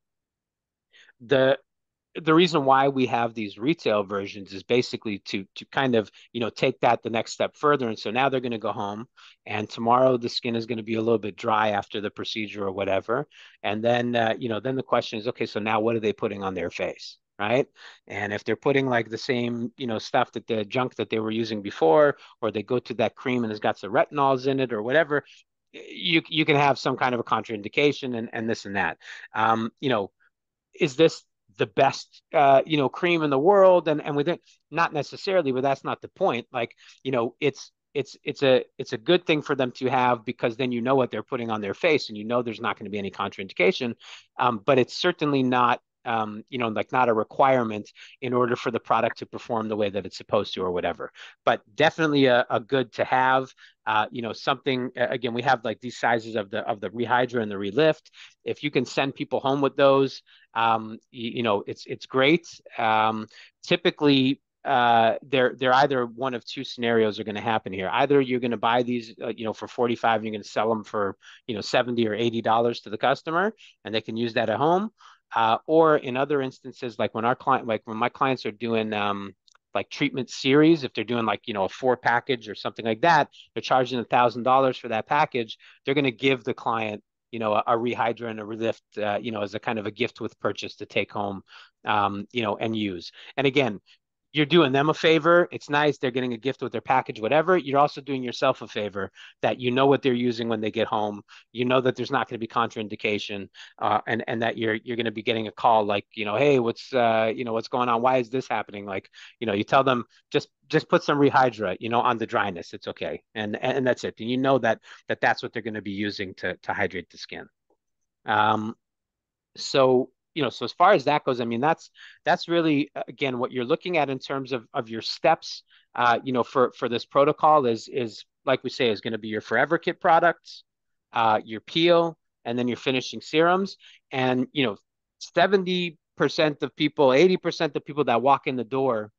the the reason why we have these retail versions is basically to kind of take that the next step further. And so now they're going to go home, and tomorrow the skin is going to be a little bit dry after the procedure or whatever. And then then the question is, okay, so now what are they putting on their face? Right. And if they're putting like the same, stuff, that the junk that they were using before, or they go to that cream and it's got some retinols in it or whatever, you can have some kind of a contraindication and this and that. Is this the best cream in the world? And with it, not necessarily, but that's not the point. Like, it's a good thing for them to have, because then what they're putting on their face, and there's not going to be any contraindication. But it's certainly not like not a requirement in order for the product to perform the way that it's supposed to or whatever. But definitely a good to have. Something, again, we have like these sizes of the Rehydra and the Relift. If you can send people home with those, it's great. Typically, they're either one of two scenarios are going to happen here. Either you're going to buy these, for 45, and you're going to sell them for, $70 or $80 to the customer, and they can use that at home. Or in other instances, like when my clients are doing, like treatment series, if they're doing like, a 4 package or something like that, they're charging $1,000 for that package. They're going to give the client, a Rehydra and a Relift, as a kind of a gift with purchase to take home, and use. And again, you're doing them a favor. It's nice. They're getting a gift with their package, whatever. You're also doing yourself a favor that you know what they're using when they get home. You know that there's not going to be contraindication, and that you're going to be getting a call like, hey, what's going on? Why is this happening? Like, you tell them just put some Rehydra, on the dryness. It's okay, and that's it. And you know that's what they're going to be using to hydrate the skin. Um, so as far as that goes, I mean, that's really, again, what you're looking at in terms of your steps, for this protocol is like we say, is going to be your Forever Kit products, your peel, and then your finishing serums. And 70% of people, 80% of people that walk in the door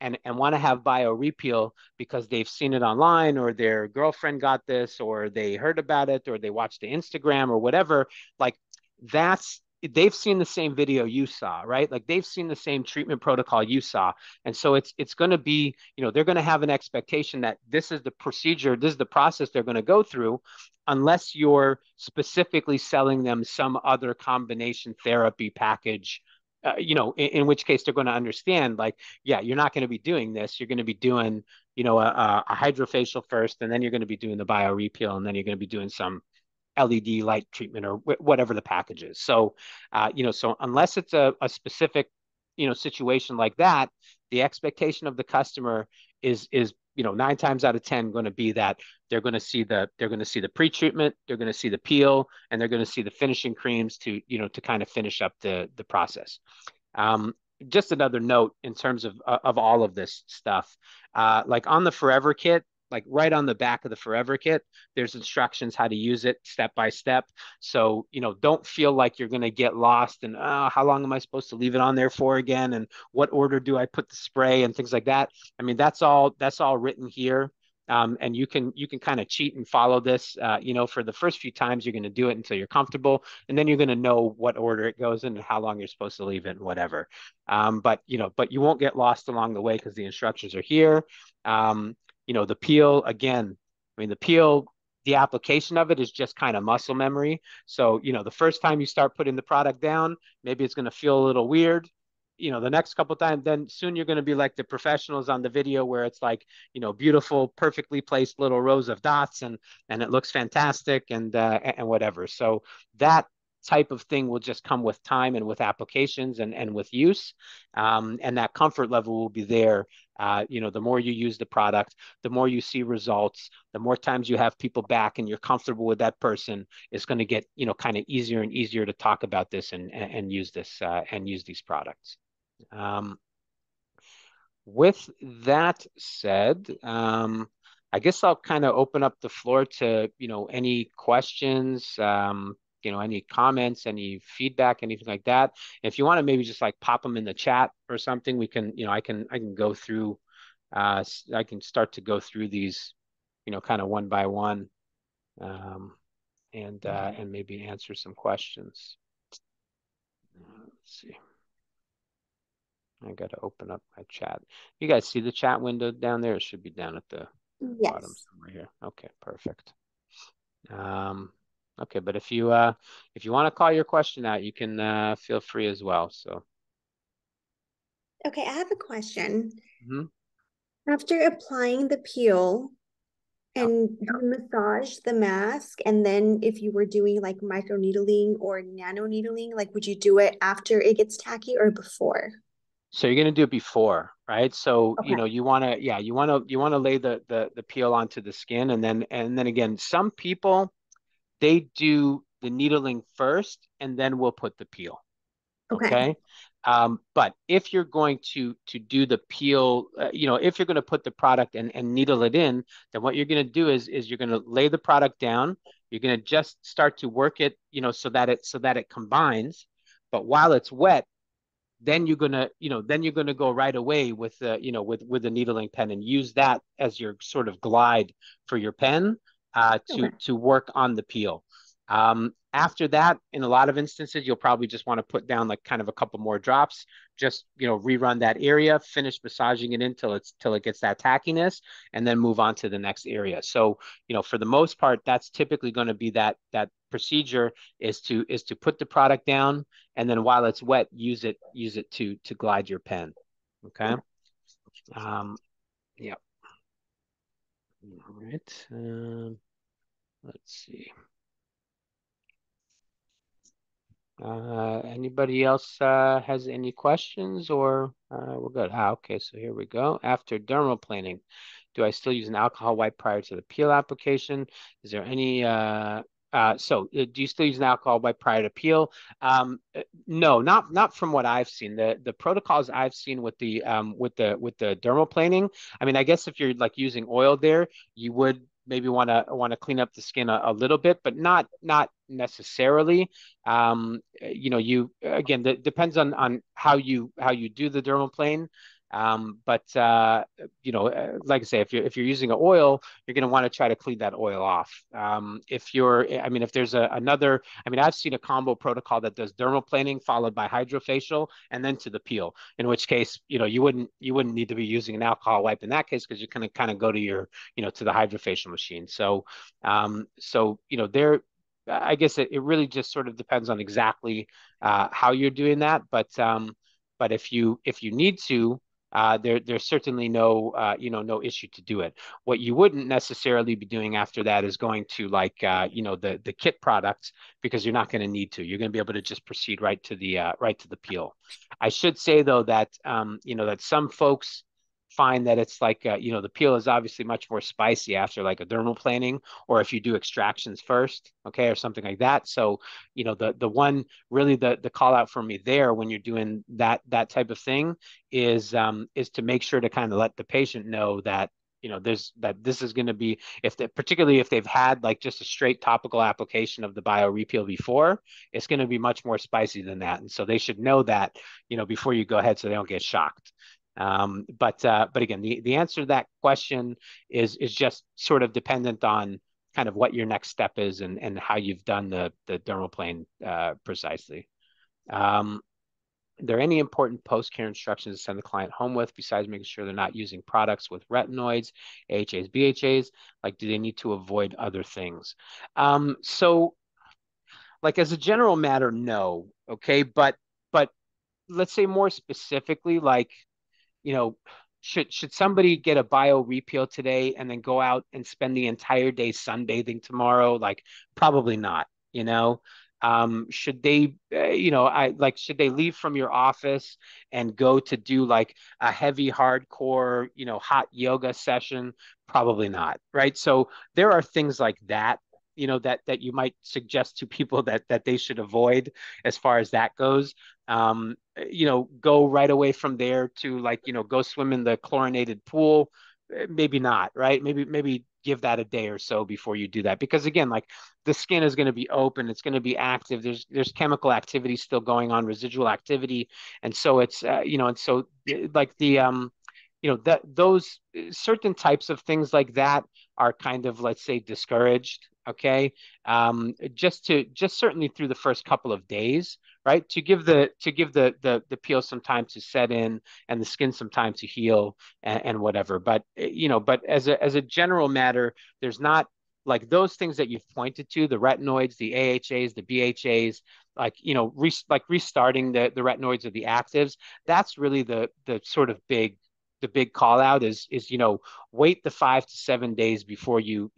and want to have bio repeal because they've seen it online, or their girlfriend got this, or they heard about it, or they watched the Instagram or whatever, like, that's they've seen the same video you saw, right? Like, they've seen the same treatment protocol you saw. And so it's going to be, they're going to have an expectation that this is the procedure, this is the process they're going to go through, unless you're specifically selling them some other combination therapy package, in which case they're going to understand, like, yeah, you're not going to be doing this. You're going to be doing, a hydrofacial first, and then you're going to be doing the bio repeal, and then you're going to be doing some LED light treatment, or whatever the package is. So, so unless it's a specific, situation like that, the expectation of the customer is 9 times out of 10 going to be that they're going to see the pre-treatment, they're going to see the peel, and they're going to see the finishing creams to kind of finish up the process. Um, just another note in terms of all of this stuff, like on the Forever Kit, like right on the back of the Forever Kit, there's instructions how to use it step by step. So, don't feel like you're going to get lost and, how long am I supposed to leave it on there for again? And what order do I put the spray and things like that? I mean, that's all written here. And you can kind of cheat and follow this. For the first few times, you're going to do it until you're comfortable, and then you're going to know what order it goes in and how long you're supposed to leave it and whatever. But you won't get lost along the way because the instructions are here. The peel, again, I mean, the application of it is just kind of muscle memory. So, the first time you start putting the product down, maybe it's going to feel a little weird. The next couple of times, then soon you're going to be like the professionals on the video where it's like, beautiful, perfectly placed little rows of dots, and it looks fantastic, and whatever. So that type of thing will just come with time and with applications and with use. And that comfort level will be there. The more you use the product, the more you see results, the more times you have people back and you're comfortable with that person, it's going to get, kind of easier and easier to talk about this and use this, and use these products. Um, with that said, I guess I'll kind of open up the floor to, any questions, any comments, any feedback, anything like that. If you want to maybe just like pop them in the chat or something, we can, I can go through, I can start to go through these, kind of one by one, um, and maybe answer some questions. Let's see. I got to open up my chat. You guys see the chat window down there? It should be down at the bottom Yes. somewhere here. Okay, perfect. Okay, but if you want to call your question out, you can feel free as well. So, Okay, I have a question. mhm. After applying the peel Yeah. and you massage the mask, and then if you were doing like micro needling or nano needling, like would you do it after it gets tacky or before? So you're gonna do it before, right? So, Okay. you wanna, yeah, you wanna lay the peel onto the skin, and then again, some people, they do the needling first and then we'll put the peel. Okay. Okay. But if you're going to do the peel, if you're going to put the product and needle it in, then what you're going to do is you're going to lay the product down. You're going to just start to work it, so that it combines. But while it's wet, then you're gonna go right away with the needling pen and use that as your sort of glide for your pen, Okay. to work on the peel. After that, in a lot of instances, you'll probably just want to put down like kind of a couple more drops, just rerun that area, finish massaging it till it gets that tackiness, and then move on to the next area. So, for the most part, that's typically going to be that procedure, is to put the product down, and then while it's wet, use it to glide your pen. Okay. Yeah. All right. Let's see. Anybody else has any questions or we're good? Okay, so here we go. After dermaplaning, do I still use an alcohol wipe prior to the peel application? Is there any do you still use an alcohol wipe prior to peel? No, not from what I've seen. The protocols I've seen with the dermaplaning, I mean, I guess if you're like using oil there, you would maybe want to clean up the skin a little bit, but not necessarily. You again, that depends on how you do the dermaplane. But like I say, if you're using an oil, you're going to want to try to clean that oil off. I mean, if there's another, I mean, I've seen a combo protocol that does dermaplaning followed by hydrofacial and then to the peel. In which case, you wouldn't need to be using an alcohol wipe in that case because you're going to kind of go to your, to the hydrofacial machine. There. I guess it really just sort of depends on exactly how you're doing that. But if you need to, there's certainly no issue to do it. What you wouldn't necessarily be doing after that is going to like the kit products because you're not going to need to. You're going to be able to just proceed right to the peel. I should say though that that some folks find that it's like the peel is obviously much more spicy after like a dermal planing or if you do extractions first, okay, or something like that. So the one really the call out for me there when you're doing that type of thing is to make sure to kind of let the patient know that this is going to be particularly if they've had like just a straight topical application of the bio repeal before, it's going to be much more spicy than that, and so they should know that before you go ahead so they don't get shocked. But again, the answer to that question is just sort of dependent on kind of what your next step is and how you've done the dermal plane precisely. Are there any important post-care instructions to send the client home with besides making sure they're not using products with retinoids, AHAs, BHAs? Like, do they need to avoid other things? So, like as a general matter, no. Okay, but let's say more specifically, like you know, should somebody get a bio repeal today and then go out and spend the entire day sunbathing tomorrow? Like, probably not, you know. Should they, should they leave from your office and go to do like a heavy, hardcore, hot yoga session? Probably not, right? So there are things like that, that you might suggest to people that they should avoid as far as that goes. Go right away from there to like, go swim in the chlorinated pool. Maybe not, right? Maybe give that a day or so before you do that. Because again, like the skin is going to be open, it's going to be active. There's chemical activity still going on, residual activity. And so it's, like that those certain types of things like that are kind of, let's say, discouraged. Okay. Just certainly through the first couple of days, right? To give the peel some time to set in and the skin some time to heal and whatever. But as a general matter, there's not like those things that you've pointed to, the retinoids, the AHAs, the BHAs, like restarting the retinoids or the actives. That's really the sort of big call out is wait the 5 to 7 days before you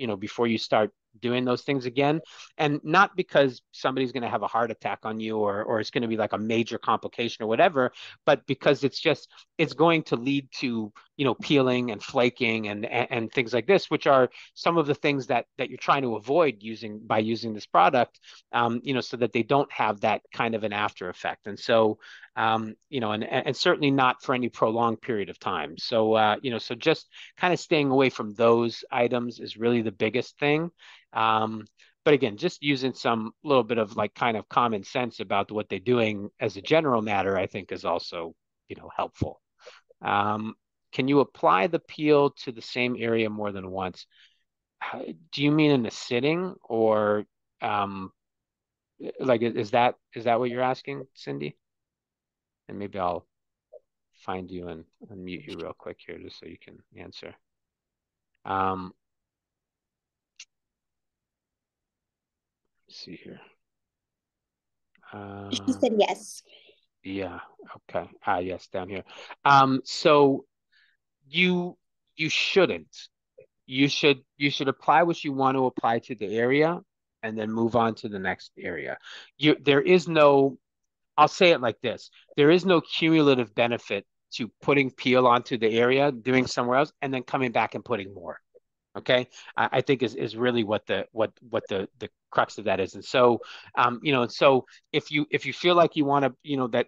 start doing those things again, and not because somebody's going to have a heart attack on you or it's going to be like a major complication or whatever, but because it's going to lead to peeling and flaking and things like this, which are some of the things that you're trying to avoid using this product, so that they don't have that kind of an after effect. And so and certainly not for any prolonged period of time. So just kind of staying away from those items is really the biggest thing. But again, just using some little bit of like kind of common sense about what they're doing as a general matter, I think is also, helpful. Um, can you apply the peel to the same area more than once? Do you mean in a sitting or um, like is that what you're asking, Cindy? And maybe I'll find you and unmute you real quick here just so you can answer. Um, let's see here. She Uh, said yes. yeah, okay. Yes, down here. So you you shouldn't. You should apply what you want to apply to the area and then move on to the next area. There is no, I'll say it like this. There is no cumulative benefit to putting peel onto the area, doing somewhere else, and then coming back and putting more. Okay, I think is really what the crux of that is. And so so if you feel like you want to,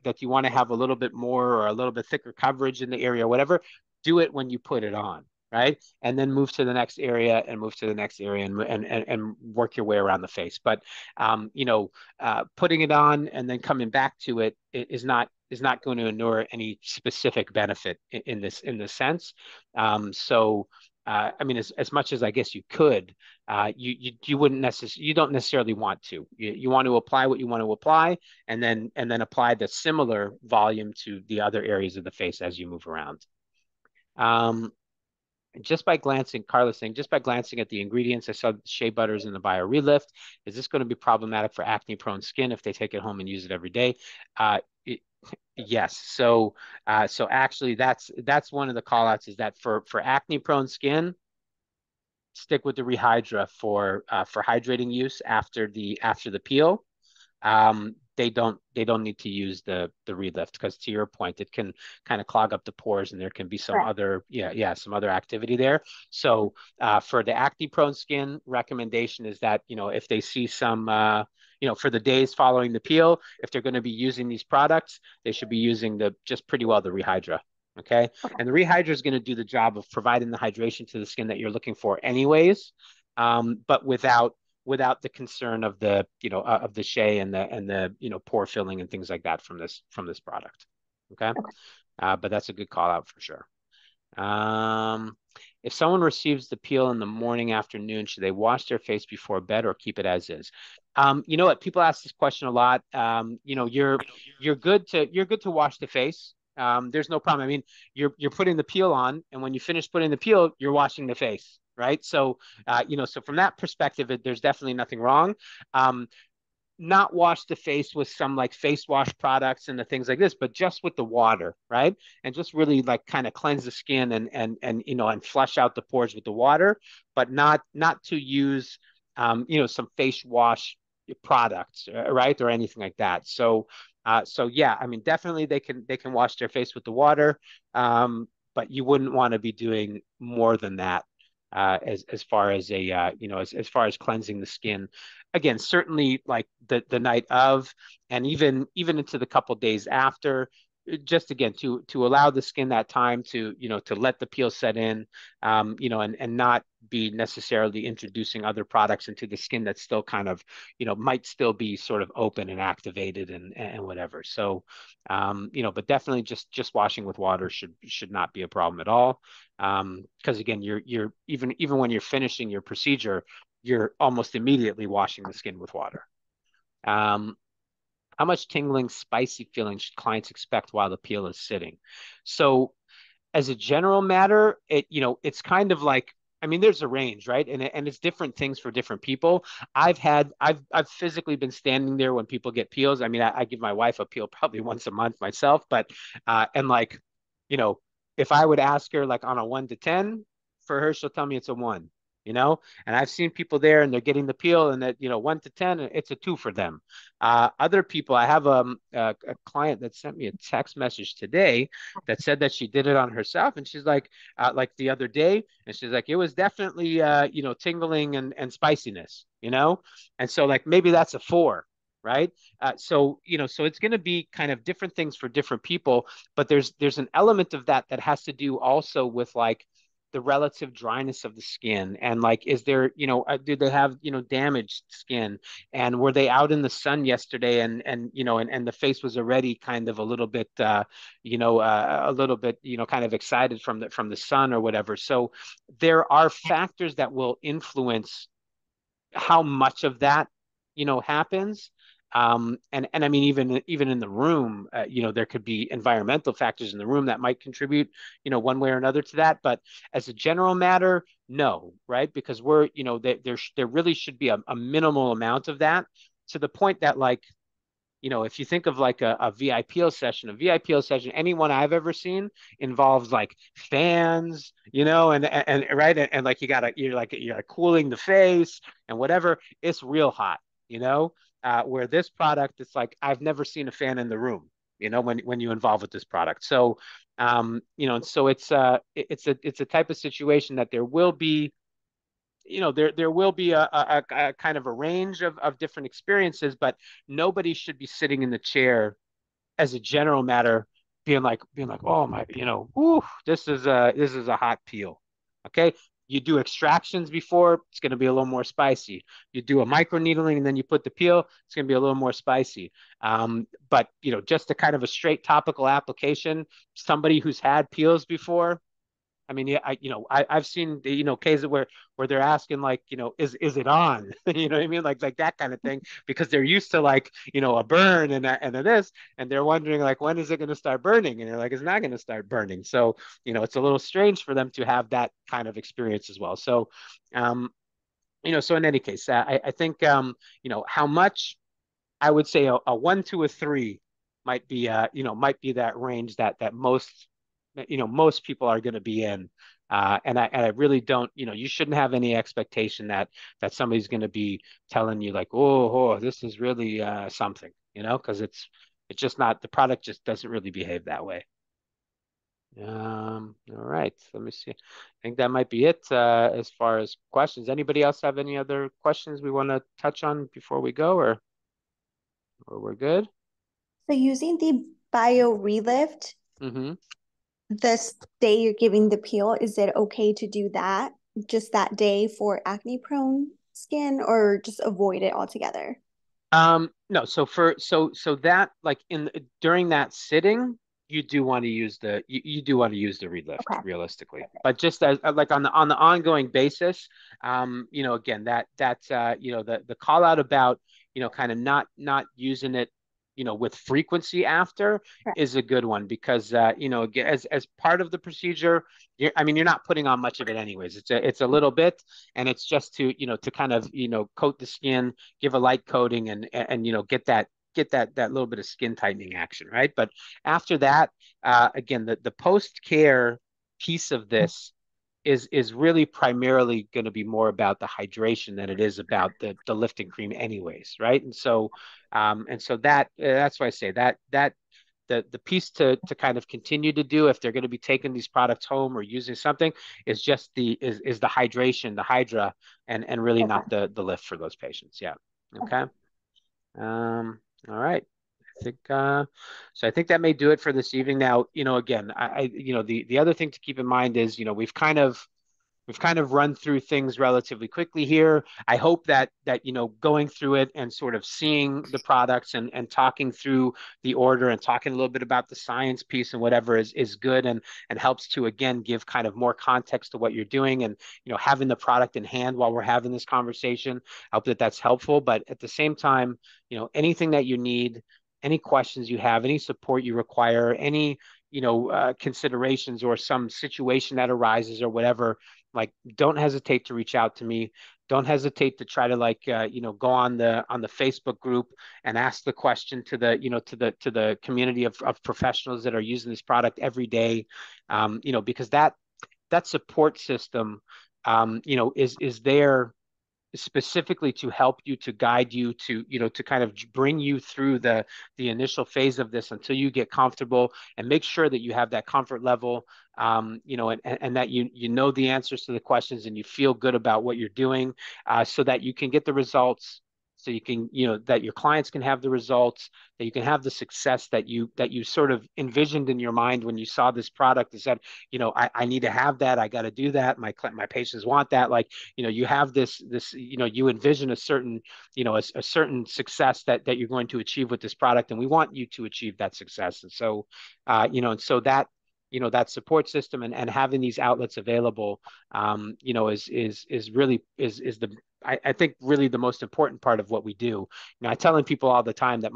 that you want to have a little bit more or a little bit thicker coverage in the area or whatever, do it when you put it on, right? And then move to the next area and move to the next area and work your way around the face. But putting it on and then coming back to it is not going to inure any specific benefit in this sense. So I mean, as much as I guess you could, you wouldn't necessarily, you don't necessarily want to. You want to apply what you want to apply, and then apply the similar volume to the other areas of the face as you move around. Um, just by glancing, Carla's saying, just by glancing at the ingredients, I saw shea butters in the Bio Relift. Is this going to be problematic for acne-prone skin if they take it home and use it every day? It, yes. So actually, that's one of the call outs is that for acne-prone skin, stick with the Rehydra for hydrating use after the peel. They don't need to use the relift because to your point, it can kind of clog up the pores and there can be some Correct. other some other activity there. So for the acne prone skin, recommendation is that if they see some for the days following the peel, if they're going to be using these products, they should be using the just pretty well the Rehydra. Okay. Okay. And the Rehydra is going to do the job of providing the hydration to the skin that you're looking for anyways, but without the concern of the shea and the pore filling and things like that from this product. Okay. Okay. But that's a good call out for sure. Um, if someone receives the peel in the morning, afternoon, should they wash their face before bed or keep it as is? You know what? People ask this question a lot. You're good to wash the face. There's no problem. I mean, you're putting the peel on, and when you finish putting the peel, you're washing the face, right? So from that perspective, there's definitely nothing wrong. Um, Not wash the face with some like face wash products and the things like this, but just with the water, right? And just really like kind of cleanse the skin and flush out the pores with the water, but not to use some face wash products, right? Or anything like that. So yeah, I mean definitely they can wash their face with the water, but you wouldn't want to be doing more than that. As far as as far as cleansing the skin, again, certainly like the night of, and even into the couple days after, just again to allow the skin that time to let the peel set in, and not be necessarily introducing other products into the skin that still kind of might still be sort of open and activated and whatever. So but definitely just washing with water should not be a problem at all. Because again, you're even when you're finishing your procedure, you're almost immediately washing the skin with water. Um, how much tingling, spicy feeling should clients expect while the peel is sitting? So, as a general matter, it's kind of like, I mean, there's a range, right? And it's different things for different people. I've physically been standing there when people get peels. I mean, I give my wife a peel probably once a month myself, but and like, you know, if I would ask her like on a 1 to 10, for her, she'll tell me it's a one. And I've seen people there and they're getting the peel and that 1 to 10, it's a two for them. Other people, I have a client that sent me a text message today that said that she did it on herself, and she's like the other day, and she's like, it was definitely tingling and spiciness. And so like maybe that's a four, right? So it's going to be kind of different things for different people, but there's an element of that has to do also with like the relative dryness of the skin, and like is there do they have damaged skin, and were they out in the sun yesterday, and the face was already kind of a little bit kind of excited from the sun or whatever. So there are factors that will influence how much of that happens. And I mean, even in the room, there could be environmental factors in the room that might contribute, one way or another to that. But as a general matter, no, right? Because there really should be a minimal amount of that, to the point that like if you think of like a VIPO session, anyone I've ever seen involves like fans, and right, and like you're like cooling the face and whatever. It's real hot, where this product, it's like I've never seen a fan in the room, when you involve with this product. So, and so it's a type of situation that there will be there will be a kind of a range of different experiences, but nobody should be sitting in the chair as a general matter, being like, oh my, ooh, this is a hot peel. Okay. You do extractions before, it's going to be a little more spicy. You do a micro needling and then you put the peel, it's going to be a little more spicy. But just a kind of a straight topical application, somebody who's had peels before, I mean, yeah, I've seen cases where they're asking like, is it on? You know what I mean? Like that kind of thing, because they're used to like, a burn and this, and they're wondering like, when is it going to start burning? And you're like, it's not going to start burning. So, it's a little strange for them to have that kind of experience as well. So, um, so in any case, I think, how much I would say a 1 to a 3 might be that range that most people are going to be in. And I really don't, you shouldn't have any expectation that somebody's going to be telling you like, oh, this is really something, because it's just not, the product just doesn't really behave that way. All right, let me see. I think that might be it as far as questions. Anybody else have any other questions we want to touch on before we go, or we're good? So using the Bio Relift, Mm-hmm. this day you're giving the peel, is it okay to do that just that day for acne prone skin or just avoid it altogether? No, so that like during that sitting, you do want to use the relift Okay. realistically. But just as like on the ongoing basis, again, the call out about, kind of not using it, with frequency after Okay. is a good one, because again, as part of the procedure, I mean, you're not putting on much of it anyways. It's a little bit, and it's just to kind of, coat the skin, give a light coating, and get that little bit of skin tightening action, right? But after that, again, the post care piece of this is really primarily going to be more about the hydration than it is about the lifting cream, anyways, right? And so that's why I say that the piece to kind of continue to do if they're going to be taking these products home or using something is just the hydration, the hydra, and really not Okay. the lift for those patients. Yeah. Okay. All right. So I think that may do it for this evening. Now, again, the other thing to keep in mind is, we've kind of run through things relatively quickly here. I hope that going through it and sort of seeing the products and talking through the order and talking a little bit about the science piece and whatever is good, and helps to again give kind of more context to what you're doing, and having the product in hand while we're having this conversation. I hope that that's helpful. But at the same time, anything that you need, any questions you have, any support you require, any considerations or some situation that arises or whatever, like, don't hesitate to reach out to me. Don't hesitate to try to like go on the Facebook group and ask the question to the community of professionals that are using this product every day. Because that support system, is there specifically to help you, to guide you, to kind of bring you through the initial phase of this until you get comfortable, and make sure that you have that comfort level, and that you know the answers to the questions, and you feel good about what you're doing, so that you can get the results, so you can, that your clients can have the results, that you can have the success that you sort of envisioned in your mind when you saw this product and said, I need to have that, I got to do that, my patients want that. Like, you have this, you envision a certain, a certain success that you're going to achieve with this product, and we want you to achieve that success. And so, that support system, and having these outlets available, is really is the I think really the most important part of what we do. I telling people all the time that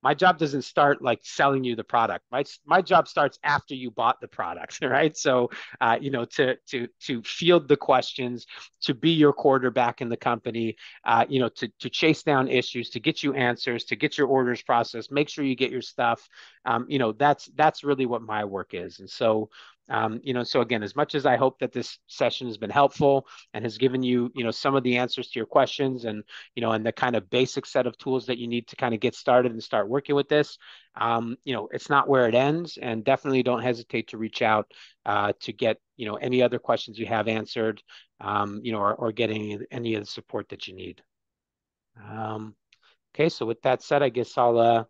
my job doesn't start like selling you the product. My job starts after you bought the product, right? So, to field the questions, to be your quarterback in the company, to chase down issues, to get you answers, to get your orders processed, make sure you get your stuff. That's really what my work is. And so, so again, as much as I hope that this session has been helpful and has given you, some of the answers to your questions, and the kind of basic set of tools that you need to kind of get started and start working with this, it's not where it ends, and definitely don't hesitate to reach out to get, any other questions you have answered, or getting any of the support that you need. Okay, so with that said, I guess I'll,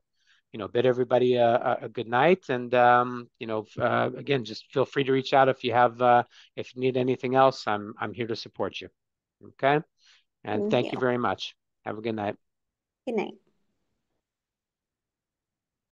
bid everybody a good night. And, again, just feel free to reach out if you need anything else. I'm here to support you. Okay. And Thank thank you you. very much. Have a good night. Good night.